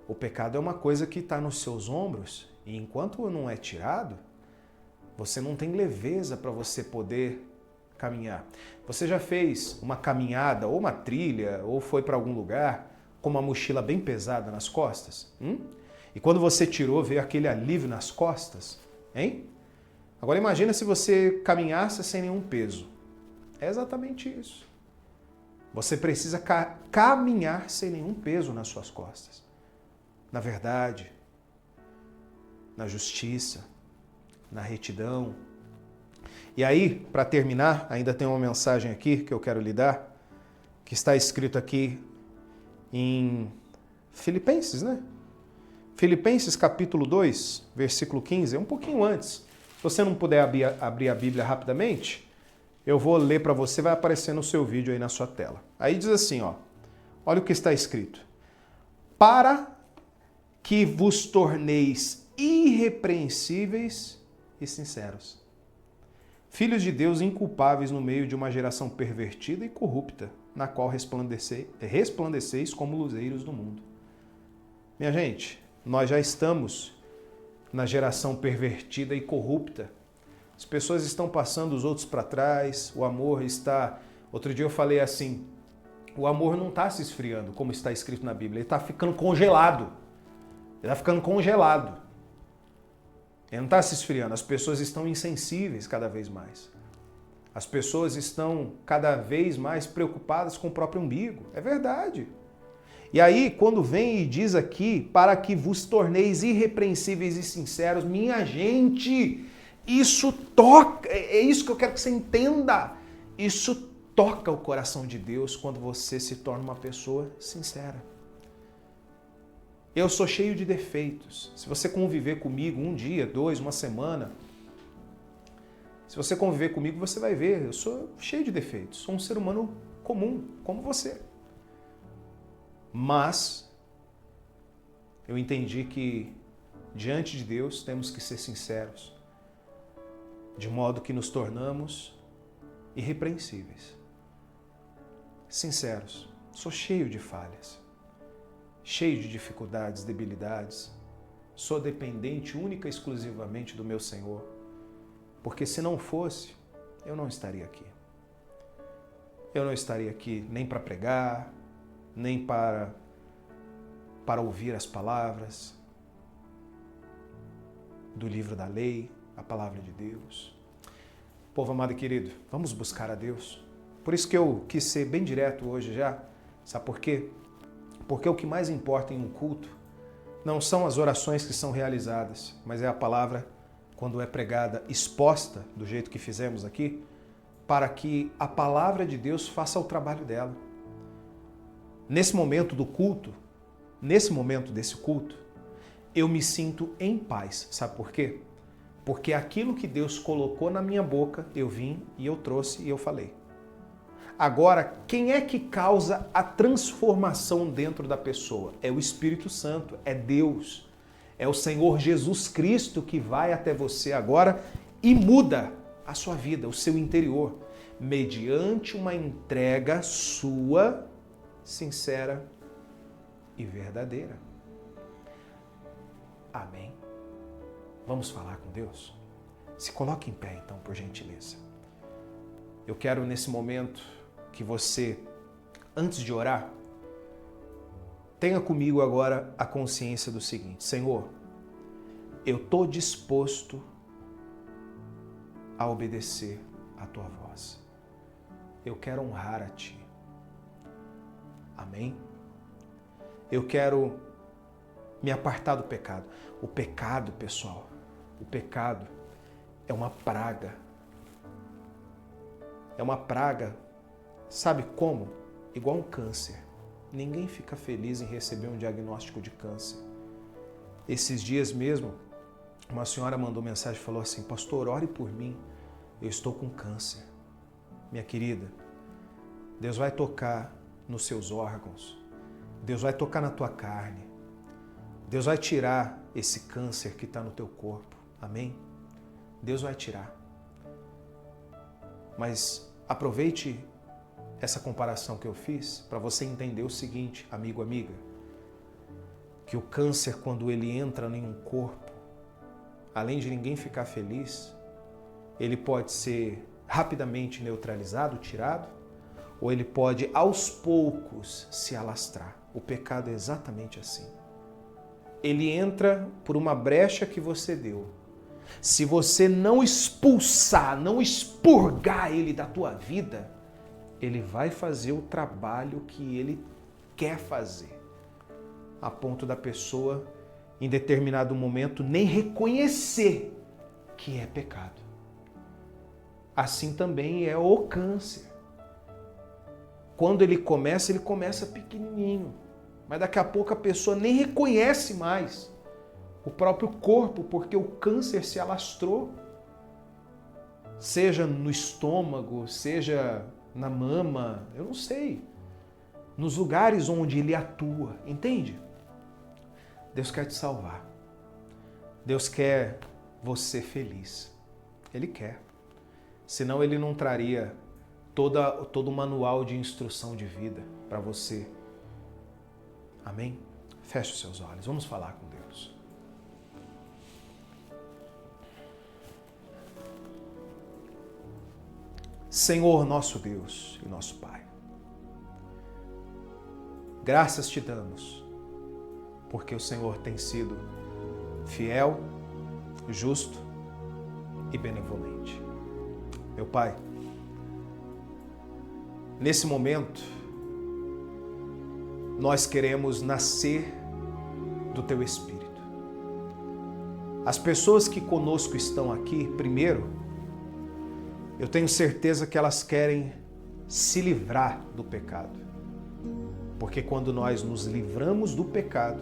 O pecado é uma coisa que está nos seus ombros e enquanto não é tirado, você não tem leveza para você poder caminhar. Você já fez uma caminhada ou uma trilha ou foi para algum lugar com uma mochila bem pesada nas costas? E quando você tirou, veio aquele alívio nas costas? Hein? Agora imagina se você caminhasse sem nenhum peso. É exatamente isso. Você precisa caminhar sem nenhum peso nas suas costas. Na verdade, na justiça, na retidão, E aí, para terminar, ainda tem uma mensagem aqui que eu quero lhe dar, que está escrito aqui em Filipenses, né? Filipenses capítulo 2, versículo 15, é um pouquinho antes. Se você não puder abrir a Bíblia rapidamente, eu vou ler para você, vai aparecer no seu vídeo aí na sua tela. Aí diz assim, ó, olha o que está escrito. Para que vos torneis irrepreensíveis e sinceros, filhos de Deus inculpáveis no meio de uma geração pervertida e corrupta, na qual resplandeceis como luzeiros do mundo. Minha gente, nós já estamos na geração pervertida e corrupta. As pessoas estão passando os outros para trás, o amor está... Outro dia eu falei assim, o amor não está se esfriando, como está escrito na Bíblia, ele está ficando congelado. Ele está ficando congelado. Ele não está se esfriando, as pessoas estão insensíveis cada vez mais. As pessoas estão cada vez mais preocupadas com o próprio umbigo. É verdade. E aí, quando vem e diz aqui, para que vos torneis irrepreensíveis e sinceros, minha gente, isso toca, é isso que eu quero que você entenda. Isso toca o coração de Deus quando você se torna uma pessoa sincera. Eu sou cheio de defeitos. Se você conviver comigo um dia, 2, uma semana, se você conviver comigo, você vai ver, eu sou cheio de defeitos. Sou um ser humano comum, como você. Mas eu entendi que diante de Deus temos que ser sinceros, de modo que nos tornamos irrepreensíveis. Sinceros. Sou cheio de falhas, cheio de dificuldades, debilidades. Sou dependente única e exclusivamente do meu Senhor, porque se não fosse, eu não estaria aqui. Eu não estaria aqui nem para pregar, nem para ouvir as palavras do livro da lei, a palavra de Deus. Povo amado e querido, vamos buscar a Deus. Por isso que eu quis ser bem direto hoje já. Sabe por quê? Porque o que mais importa em um culto não são as orações que são realizadas, mas é a palavra quando é pregada, exposta do jeito que fizemos aqui, para que a palavra de Deus faça o trabalho dela. Nesse momento do culto, nesse momento desse culto, eu me sinto em paz. Sabe por quê? Porque aquilo que Deus colocou na minha boca, eu vim e eu trouxe e eu falei. Agora, quem é que causa a transformação dentro da pessoa? É o Espírito Santo, é Deus. É o Senhor Jesus Cristo que vai até você agora e muda a sua vida, o seu interior, mediante uma entrega sua, sincera e verdadeira. Amém? Vamos falar com Deus? Se coloque em pé, então, por gentileza. Eu quero, nesse momento, que você, antes de orar, tenha comigo agora a consciência do seguinte: Senhor, eu estou disposto a obedecer a Tua voz. Eu quero honrar a Ti. Amém? Eu quero me apartar do pecado. O pecado, pessoal, o pecado é uma praga. É uma praga, sabe como? Igual um câncer. Ninguém fica feliz em receber um diagnóstico de câncer. Esses dias mesmo, uma senhora mandou mensagem e falou assim: pastor, ore por mim, eu estou com câncer. Minha querida, Deus vai tocar nos seus órgãos, Deus vai tocar na tua carne, Deus vai tirar esse câncer que está no teu corpo, amém? Deus vai tirar. Mas aproveite essa comparação que eu fiz para você entender o seguinte, amigo, amiga, que o câncer, quando ele entra em um corpo, além de ninguém ficar feliz, ele pode ser rapidamente neutralizado, tirado, ou ele pode aos poucos se alastrar. O pecado é exatamente assim. Ele entra por uma brecha que você deu. Se você não expulsar, não expurgar ele da tua vida, ele vai fazer o trabalho que ele quer fazer, a ponto da pessoa, em determinado momento, nem reconhecer que é pecado. assim também é o câncer. Quando ele começa pequenininho, mas daqui a pouco a pessoa nem reconhece mais o próprio corpo, porque o câncer se alastrou, seja no estômago, seja na mama, eu não sei, nos lugares onde ele atua, entende? Deus quer te salvar. Deus quer você feliz. Ele quer. Senão ele não traria todo o manual de instrução de vida para você. Amém? Feche os seus olhos. Vamos falar com Deus. Senhor, nosso Deus e nosso Pai, graças te damos, porque o Senhor tem sido fiel, justo e benevolente. Meu Pai, nesse momento, nós queremos nascer do Teu Espírito. As pessoas que conosco estão aqui, primeiro, eu tenho certeza que elas querem se livrar do pecado. Porque quando nós nos livramos do pecado,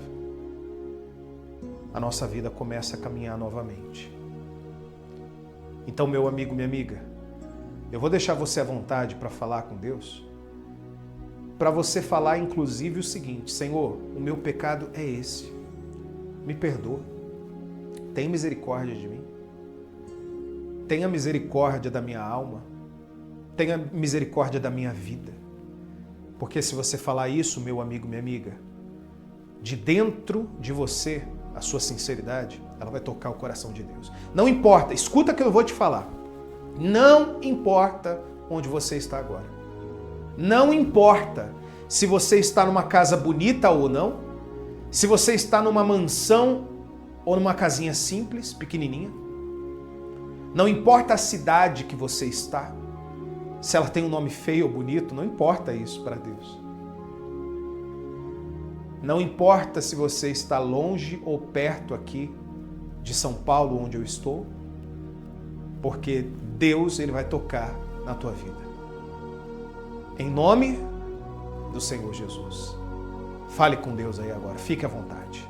a nossa vida começa a caminhar novamente. Então, meu amigo, minha amiga, eu vou deixar você à vontade para falar com Deus, para você falar inclusive o seguinte: Senhor, o meu pecado é esse, me perdoa, tem misericórdia de mim, tenha misericórdia da minha alma, tenha misericórdia da minha vida. Porque se você falar isso, meu amigo, minha amiga, de dentro de você, a sua sinceridade, ela vai tocar o coração de Deus. Não importa, escuta o que eu vou te falar. Não importa onde você está agora. Não importa se você está numa casa bonita ou não, se você está numa mansão ou numa casinha simples, pequenininha. Não importa a cidade que você está, se ela tem um nome feio ou bonito, não importa isso para Deus. Não importa se você está longe ou perto aqui de São Paulo, onde eu estou, porque Deus, ele vai tocar na tua vida. Em nome do Senhor Jesus. Fale com Deus aí agora, fique à vontade.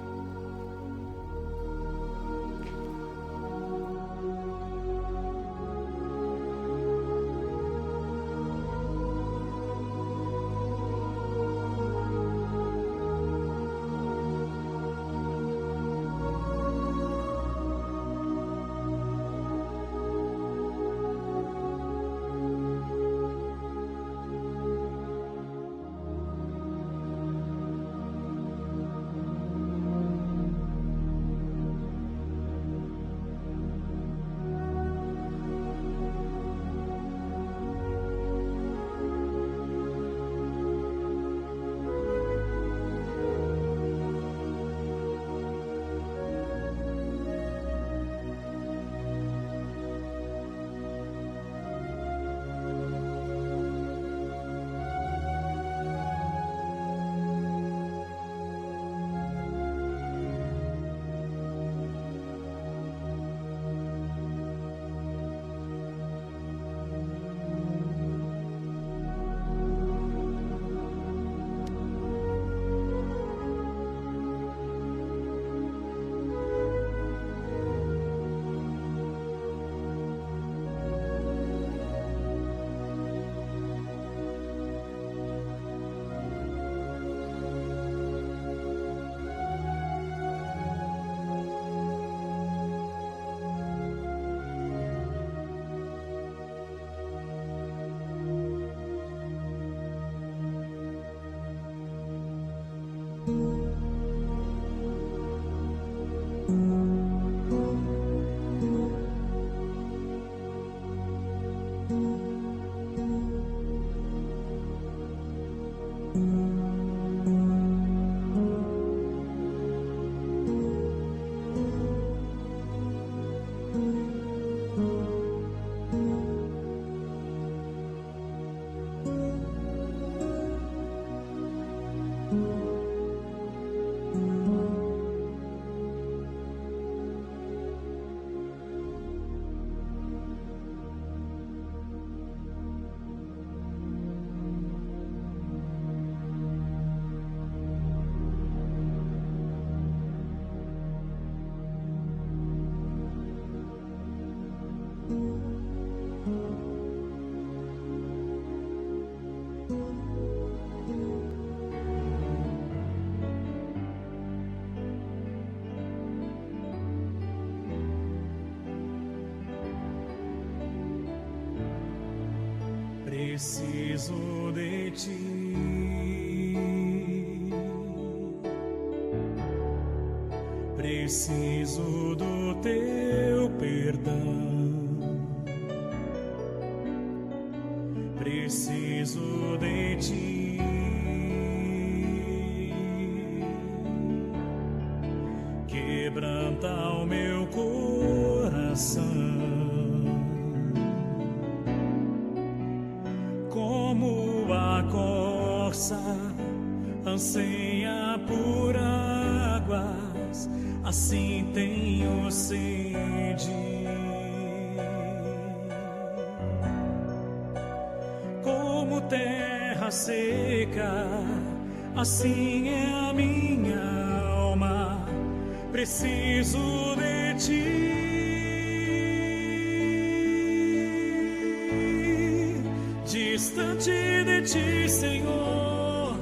preciso de ti. Preciso do teu perdão. Preciso de ti. Quebranta o meu coração, como a corça anseia por águas, assim tenho sede. Como terra seca, assim é a minha alma. Preciso de ti. Distante de ti, Senhor,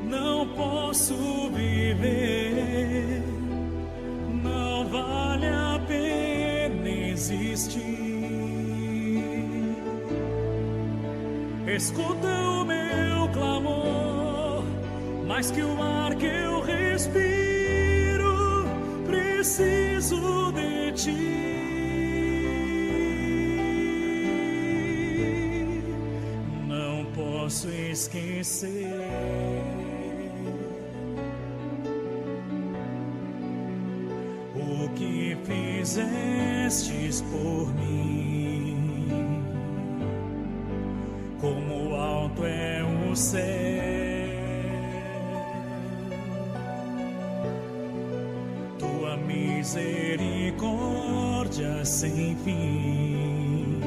não posso viver. Não vale a pena existir. Escuta o meu clamor, mais que o ar que eu respiro. Preciso de ti. Não posso esquecer o que fizestes por mim. Como alto é o céu, misericórdia sem fim.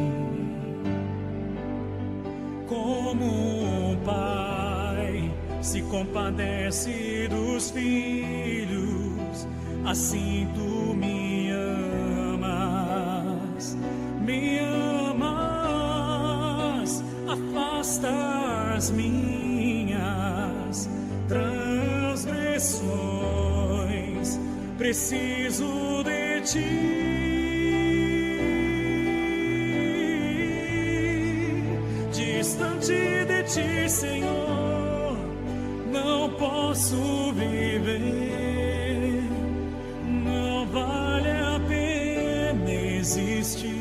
Como um pai se compadece dos filhos, assim tu me amas. Me amas, afasta as minhas transgressões. Preciso de ti. Distante de ti, Senhor, não posso viver. Não vale a pena existir.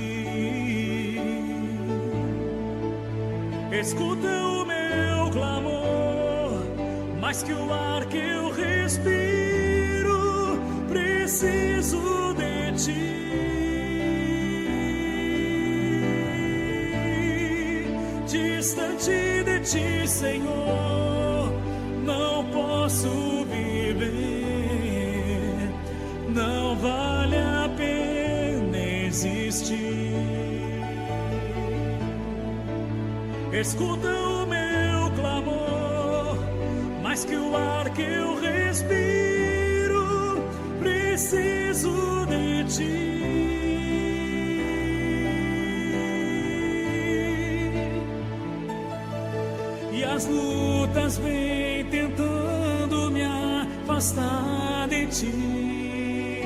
Escuta o meu clamor, mais que o ar que eu respiro. Preciso de ti. Distante de ti, Senhor, não posso viver. Não vale a pena existir. Escuta o meu clamor, mais que o ar que eu respiro. Preciso de ti. E as lutas vêm tentando me afastar de ti.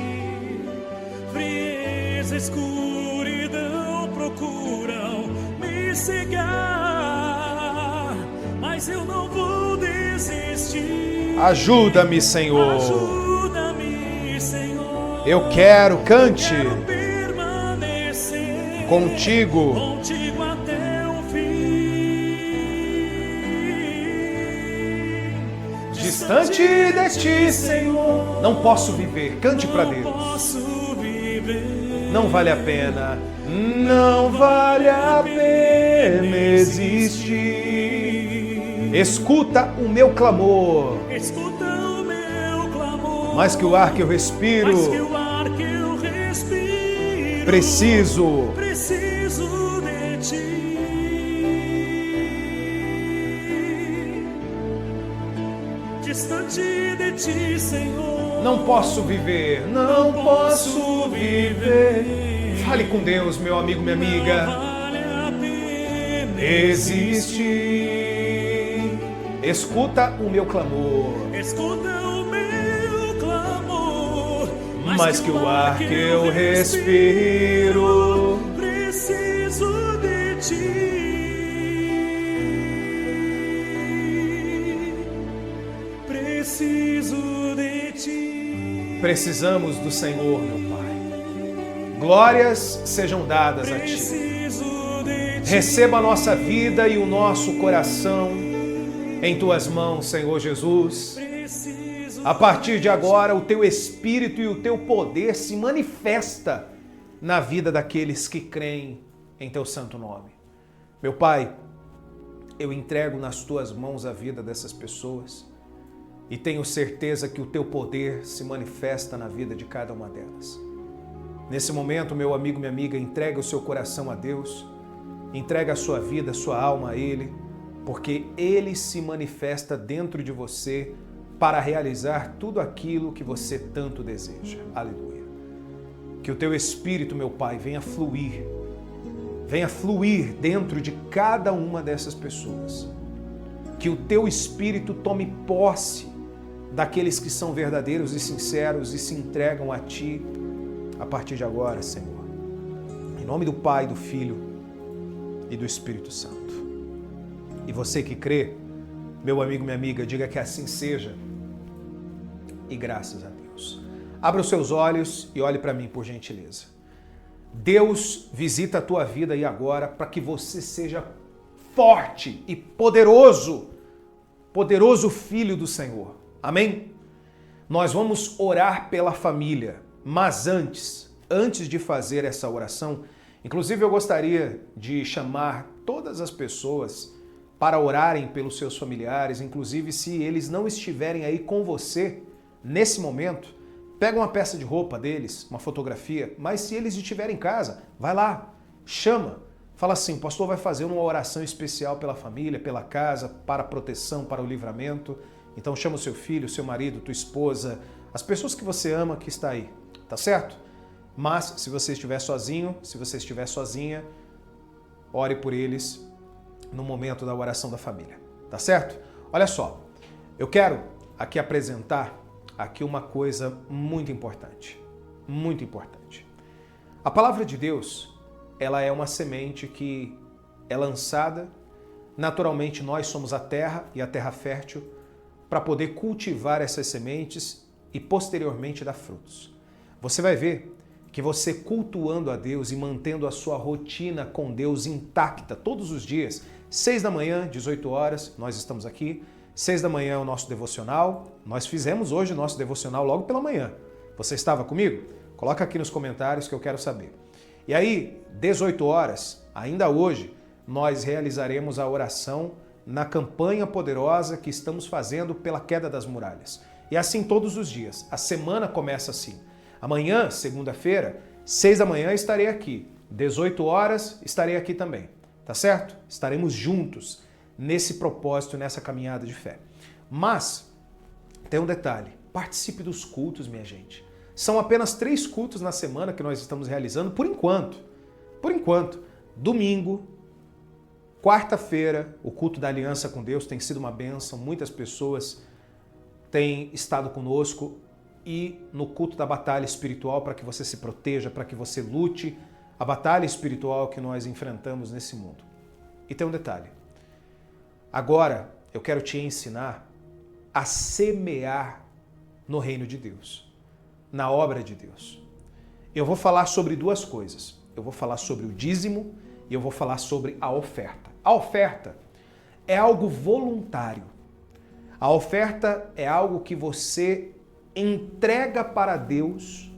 Frieza, escuridão procuram me cegar, mas eu não vou desistir. Ajuda-me, Senhor. Eu quero, cante contigo até o fim. Distante de ti, Senhor, não posso viver. Cante para Deus. Não vale a pena. Não vale a pena existir. Escuta o meu clamor. Escuta o meu clamor. Mais que o ar que eu respiro. Preciso de ti. Distante de ti, Senhor, não posso viver. Não posso viver. Fale com Deus, meu amigo, minha amiga. Vale a pena existir. Escuta o meu clamor. Escuta o meu clamor. Mais que o ar que eu respiro. Preciso de ti. Precisamos do Senhor, meu Pai. Glórias sejam dadas a Ti. Receba a nossa vida e o nosso coração em Tuas mãos, Senhor Jesus. A partir de agora, o Teu Espírito e o Teu poder se manifesta na vida daqueles que creem em Teu santo nome. Meu Pai, eu entrego nas Tuas mãos a vida dessas pessoas e tenho certeza que o Teu poder se manifesta na vida de cada uma delas. Nesse momento, meu amigo, minha amiga, entrega o seu coração a Deus, entrega a sua vida, a sua alma a Ele, porque Ele se manifesta dentro de você para realizar tudo aquilo que você tanto deseja. Aleluia. Que o Teu Espírito, meu Pai, venha fluir dentro de cada uma dessas pessoas. Que o Teu Espírito tome posse daqueles que são verdadeiros e sinceros e se entregam a Ti a partir de agora, Senhor. Em nome do Pai, do Filho e do Espírito Santo. E você que crê, meu amigo, minha amiga, diga que assim seja. E graças a Deus. Abra os seus olhos e olhe para mim, por gentileza. Deus visita a tua vida aí agora para que você seja forte e poderoso filho do Senhor. Amém? Nós vamos orar pela família, mas antes de fazer essa oração, inclusive eu gostaria de chamar todas as pessoas para orarem pelos seus familiares, inclusive se eles não estiverem aí com você nesse momento, pega uma peça de roupa deles, uma fotografia, mas se eles estiverem em casa, vai lá, chama, fala assim, o pastor vai fazer uma oração especial pela família, pela casa, para a proteção, para o livramento. Então chama o seu filho, o seu marido, tua esposa, as pessoas que você ama que está aí, tá certo? Mas se você estiver sozinho, se você estiver sozinha, ore por eles no momento da oração da família, tá certo? Olha só, eu quero aqui apresentar aqui uma coisa muito importante, muito importante. A palavra de Deus, ela é uma semente que é lançada, naturalmente nós somos a terra e a terra fértil para poder cultivar essas sementes e posteriormente dar frutos. Você vai ver que você cultuando a Deus e mantendo a sua rotina com Deus intacta todos os dias, 6 da manhã, 18 horas, nós estamos aqui, 6 da manhã é o nosso devocional. Nós fizemos hoje o nosso devocional logo pela manhã. Você estava comigo? Coloca aqui nos comentários que eu quero saber. E aí, 18 horas, ainda hoje, nós realizaremos a oração na campanha poderosa que estamos fazendo pela queda das muralhas. E assim todos os dias. A semana começa assim. Amanhã, segunda-feira, 6 da manhã estarei aqui. 18 horas estarei aqui também. Tá certo? Estaremos juntos nesse propósito, nessa caminhada de fé. Mas, tem um detalhe, participe dos cultos, minha gente. São apenas 3 cultos na semana que nós estamos realizando, por enquanto. Por enquanto. Domingo, quarta-feira, o culto da aliança com Deus tem sido uma bênção, muitas pessoas têm estado conosco, e no culto da batalha espiritual, para que você se proteja, para que você lute a batalha espiritual que nós enfrentamos nesse mundo. E tem um detalhe. Agora, eu quero te ensinar a semear no reino de Deus, na obra de Deus. Eu vou falar sobre 2 coisas. Eu vou falar sobre o dízimo e eu vou falar sobre a oferta. A oferta é algo voluntário. A oferta é algo que você entrega para Deus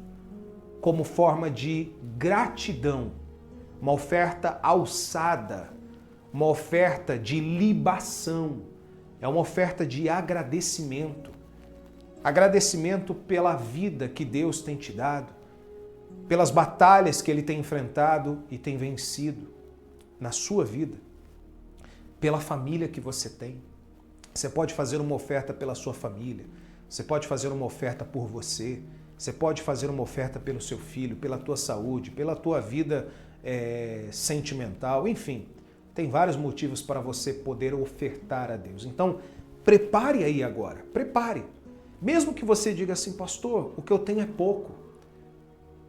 como forma de gratidão. Uma oferta alçada. Uma oferta de libação, é uma oferta de agradecimento. Agradecimento pela vida que Deus tem te dado, pelas batalhas que Ele tem enfrentado e tem vencido na sua vida, pela família que você tem. Você pode fazer uma oferta pela sua família, você pode fazer uma oferta por você, você pode fazer uma oferta pelo seu filho, pela tua saúde, pela tua vida sentimental, enfim. Tem vários motivos para você poder ofertar a Deus. Então, prepare aí agora, prepare. Mesmo que você diga assim, pastor, o que eu tenho é pouco.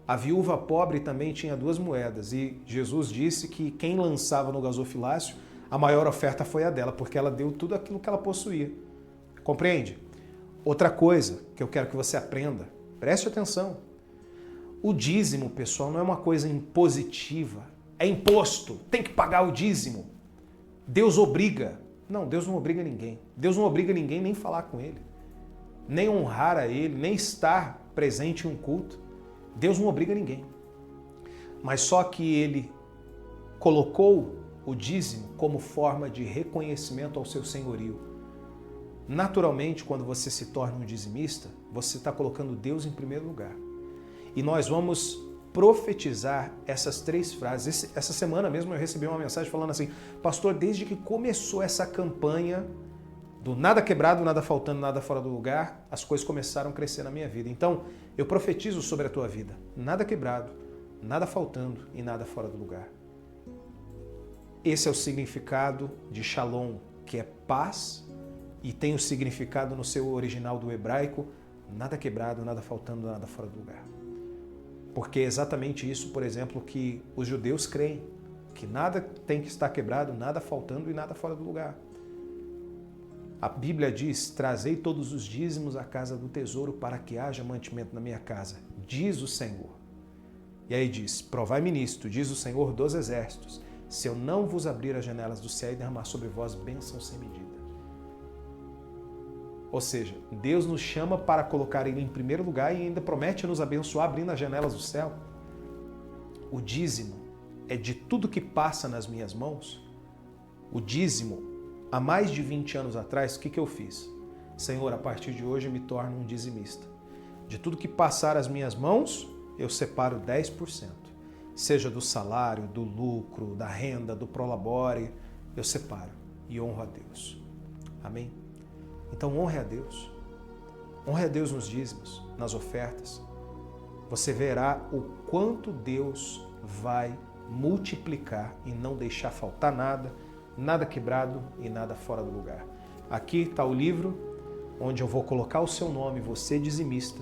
A viúva pobre também tinha 2 moedas e Jesus disse que quem lançava no gasofilácio, a maior oferta foi a dela, porque ela deu tudo aquilo que ela possuía. Compreende? Outra coisa que eu quero que você aprenda, preste atenção. O dízimo, pessoal, não é uma coisa impositiva. É imposto, tem que pagar o dízimo. Deus obriga. Não, Deus não obriga ninguém. Deus não obriga ninguém nem falar com Ele, nem honrar a Ele, nem estar presente em um culto. Deus não obriga ninguém. Mas só que Ele colocou o dízimo como forma de reconhecimento ao seu senhorio. Naturalmente, quando você se torna um dizimista, você está colocando Deus em primeiro lugar. E nós vamos profetizar essas 3 frases. Essa semana mesmo eu recebi uma mensagem falando assim: pastor, desde que começou essa campanha do nada quebrado, nada faltando, nada fora do lugar, as coisas começaram a crescer na minha vida. Então, eu profetizo sobre a tua vida: nada quebrado, nada faltando e nada fora do lugar. Esse é o significado de Shalom, que é paz, e tem o significado no seu original do hebraico: nada quebrado, nada faltando, nada fora do lugar. Porque é exatamente isso, por exemplo, que os judeus creem, que nada tem que estar quebrado, nada faltando e nada fora do lugar. A Bíblia diz: trazei todos os dízimos à casa do tesouro para que haja mantimento na minha casa, diz o Senhor. E aí diz: provai-me nisto, diz o Senhor dos exércitos, se eu não vos abrir as janelas do céu e derramar sobre vós bênção sem medida. Ou seja, Deus nos chama para colocar Ele em primeiro lugar e ainda promete nos abençoar abrindo as janelas do céu. O dízimo é de tudo que passa nas minhas mãos. O dízimo, há mais de 20 anos atrás, o que eu fiz? Senhor, a partir de hoje eu me torno um dizimista. De tudo que passar as minhas mãos, eu separo 10%. Seja do salário, do lucro, da renda, do prolabore, eu separo e honro a Deus. Amém? Então honre a Deus. Honre a Deus nos dízimos, nas ofertas. Você verá o quanto Deus vai multiplicar e não deixar faltar nada, nada quebrado e nada fora do lugar. Aqui está o livro onde eu vou colocar o seu nome, você dizimista,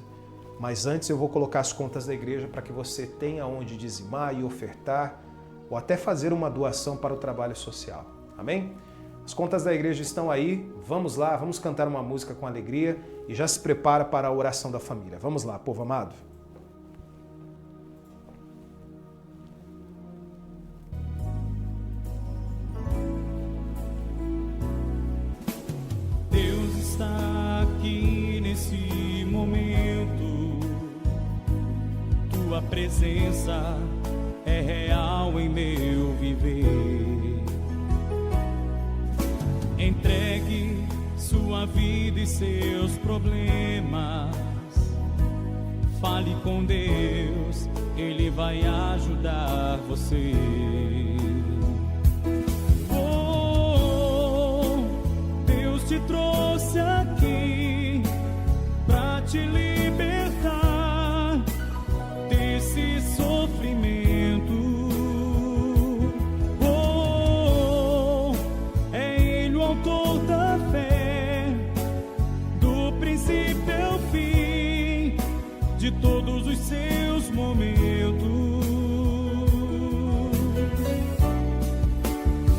mas antes eu vou colocar as contas da igreja para que você tenha onde dizimar e ofertar ou até fazer uma doação para o trabalho social. Amém? As contas da igreja estão aí, vamos lá, vamos cantar uma música com alegria e já se prepara para a oração da família. Vamos lá, povo amado. Deus está aqui nesse momento, tua presença é real em meu viver. Entregue sua vida e seus problemas. Fale com Deus, Ele vai ajudar você. Oh, Deus te trouxe aqui para te libertar desse sofrimento. Autor da fé, do princípio ao fim, de todos os seus momentos.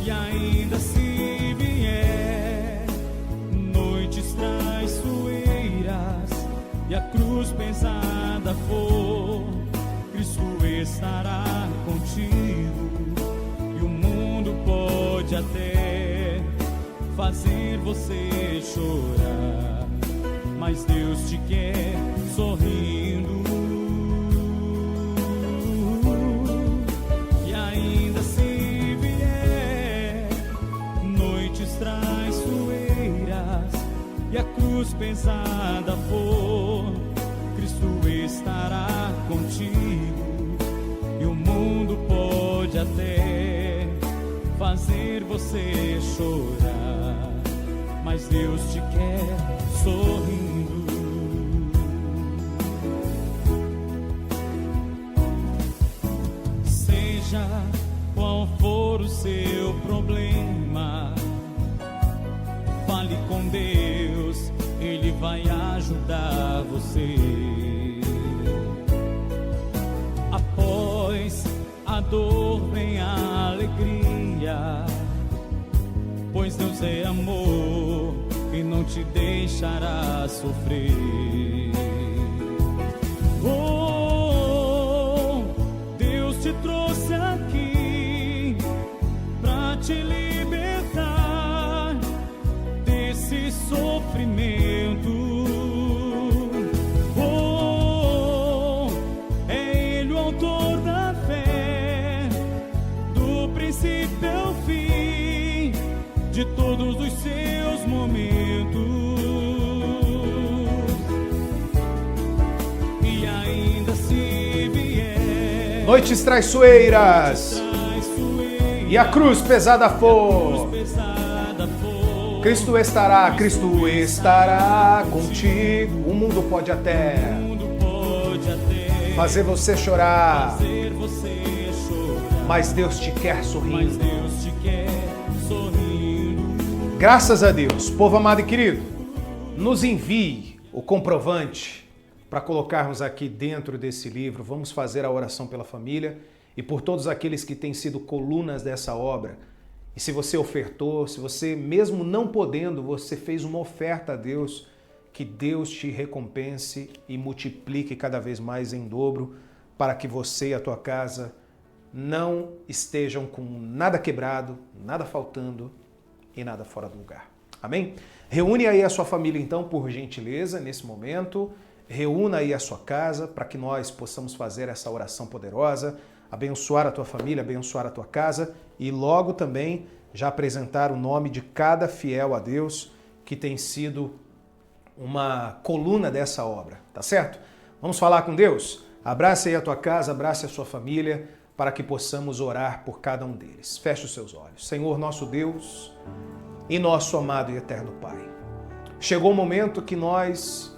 E ainda se vier noites traiçoeiras e a cruz pesada for, Cristo estará contigo. E o mundo pode até fazer você chorar, mas Deus te quer sorrindo. E ainda se vier noites traiçoeiras e a cruz pesada for, Cristo estará contigo. E o mundo pode até fazer você chorar, mas Deus te quer sorrindo. Seja qual for o seu problema, fale com Deus, Ele vai ajudar você. Após a dor vem a alegria, pois Deus é amor e não te deixará sofrer. Oh, Deus te trouxe aqui pra te libertar desse sofrimento. Oh, é Ele o autor da fé, do princípio ao fim de todos os seus momentos. E ainda se vier noites traiçoeiras e a cruz pesada for, Cristo estará contigo. O mundo pode até fazer você chorar, mas Deus te quer sorrindo. Graças a Deus. Povo amado e querido, nos envie o comprovante para colocarmos aqui dentro desse livro. Vamos fazer a oração pela família e por todos aqueles que têm sido colunas dessa obra. E se você ofertou, se você mesmo não podendo, você fez uma oferta a Deus, que Deus te recompense e multiplique cada vez mais em dobro, para que você e a tua casa não estejam com nada quebrado, nada faltando e nada fora do lugar. Amém? Reúne aí a sua família então, por gentileza, nesse momento. Reúna aí a sua casa para que nós possamos fazer essa oração poderosa, abençoar a tua família, abençoar a tua casa e logo também já apresentar o nome de cada fiel a Deus que tem sido uma coluna dessa obra, tá certo? Vamos falar com Deus? Abrace aí a tua casa, abrace a sua família, para que possamos orar por cada um deles. Feche os seus olhos. Senhor, nosso Deus e nosso amado e eterno Pai, chegou o momento que nós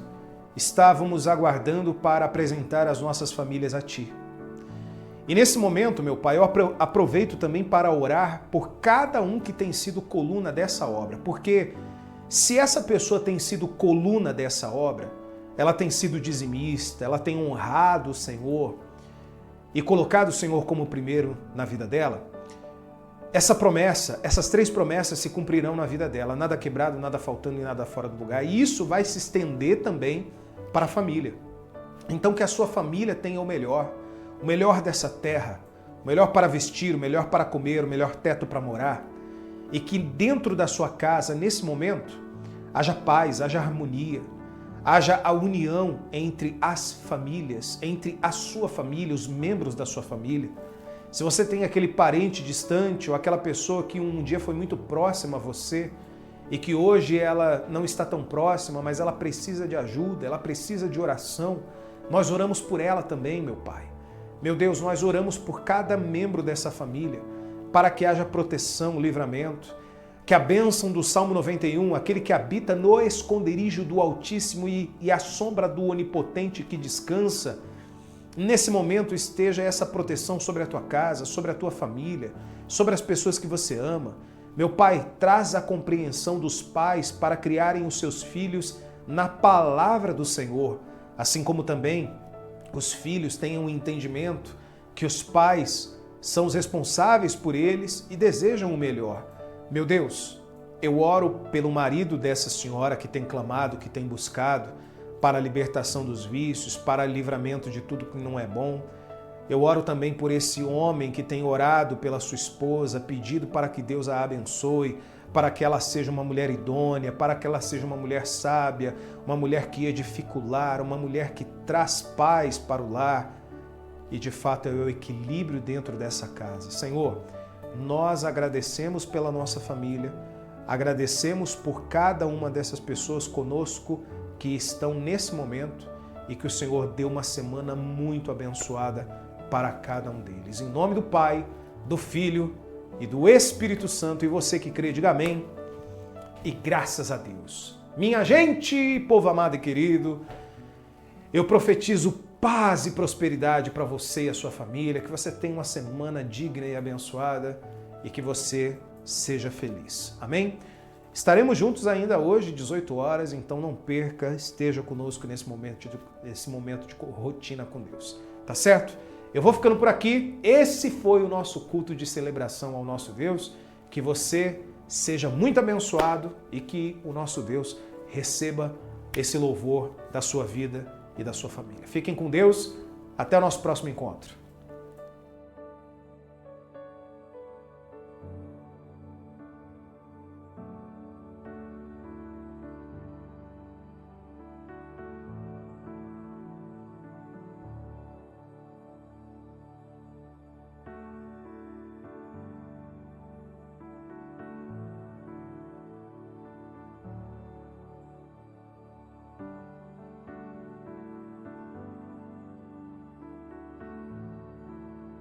estávamos aguardando para apresentar as nossas famílias a Ti. E nesse momento, meu Pai, eu aproveito também para orar por cada um que tem sido coluna dessa obra, porque se essa pessoa tem sido coluna dessa obra, ela tem sido dizimista, ela tem honrado o Senhor e colocado o Senhor como primeiro na vida dela, essa promessa, essas 3 promessas se cumprirão na vida dela, nada quebrado, nada faltando e nada fora do lugar. E isso vai se estender também para a família. Então que a sua família tenha o melhor dessa terra, o melhor para vestir, o melhor para comer, o melhor teto para morar. E que dentro da sua casa, nesse momento, haja paz, haja harmonia, haja a união entre as famílias, entre a sua família, os membros da sua família. Se você tem aquele parente distante ou aquela pessoa que um dia foi muito próxima a você e que hoje ela não está tão próxima, mas ela precisa de ajuda, ela precisa de oração, nós oramos por ela também, meu Pai. Meu Deus, nós oramos por cada membro dessa família para que haja proteção, livramento, que a bênção do Salmo 91, aquele que habita no esconderijo do Altíssimo e a sombra do Onipotente que descansa, nesse momento esteja essa proteção sobre a tua casa, sobre a tua família, sobre as pessoas que você ama. Meu Pai, traz a compreensão dos pais para criarem os seus filhos na palavra do Senhor, assim como também os filhos tenham um entendimento que os pais são os responsáveis por eles e desejam o melhor. Meu Deus, eu oro pelo marido dessa senhora que tem clamado, que tem buscado para a libertação dos vícios, para o livramento de tudo que não é bom. Eu oro também por esse homem que tem orado pela sua esposa, pedido para que Deus a abençoe, para que ela seja uma mulher idônea, para que ela seja uma mulher sábia, uma mulher que edifica o lar, uma mulher que traz paz para o lar e de fato é o equilíbrio dentro dessa casa. Senhor, nós agradecemos pela nossa família, agradecemos por cada uma dessas pessoas conosco que estão nesse momento e que o Senhor dê uma semana muito abençoada para cada um deles. Em nome do Pai, do Filho e do Espírito Santo. E você que crê, diga amém. E graças a Deus. Minha gente, povo amado e querido, eu profetizo paz e prosperidade para você e a sua família, que você tenha uma semana digna e abençoada e que você seja feliz. Amém? Estaremos juntos ainda hoje, 18 horas, então não perca, esteja conosco nesse momento de rotina com Deus. Tá certo? Eu vou ficando por aqui. Esse foi o nosso culto de celebração ao nosso Deus. Que você seja muito abençoado e que o nosso Deus receba esse louvor da sua vida e da sua família. Fiquem com Deus. Até o nosso próximo encontro.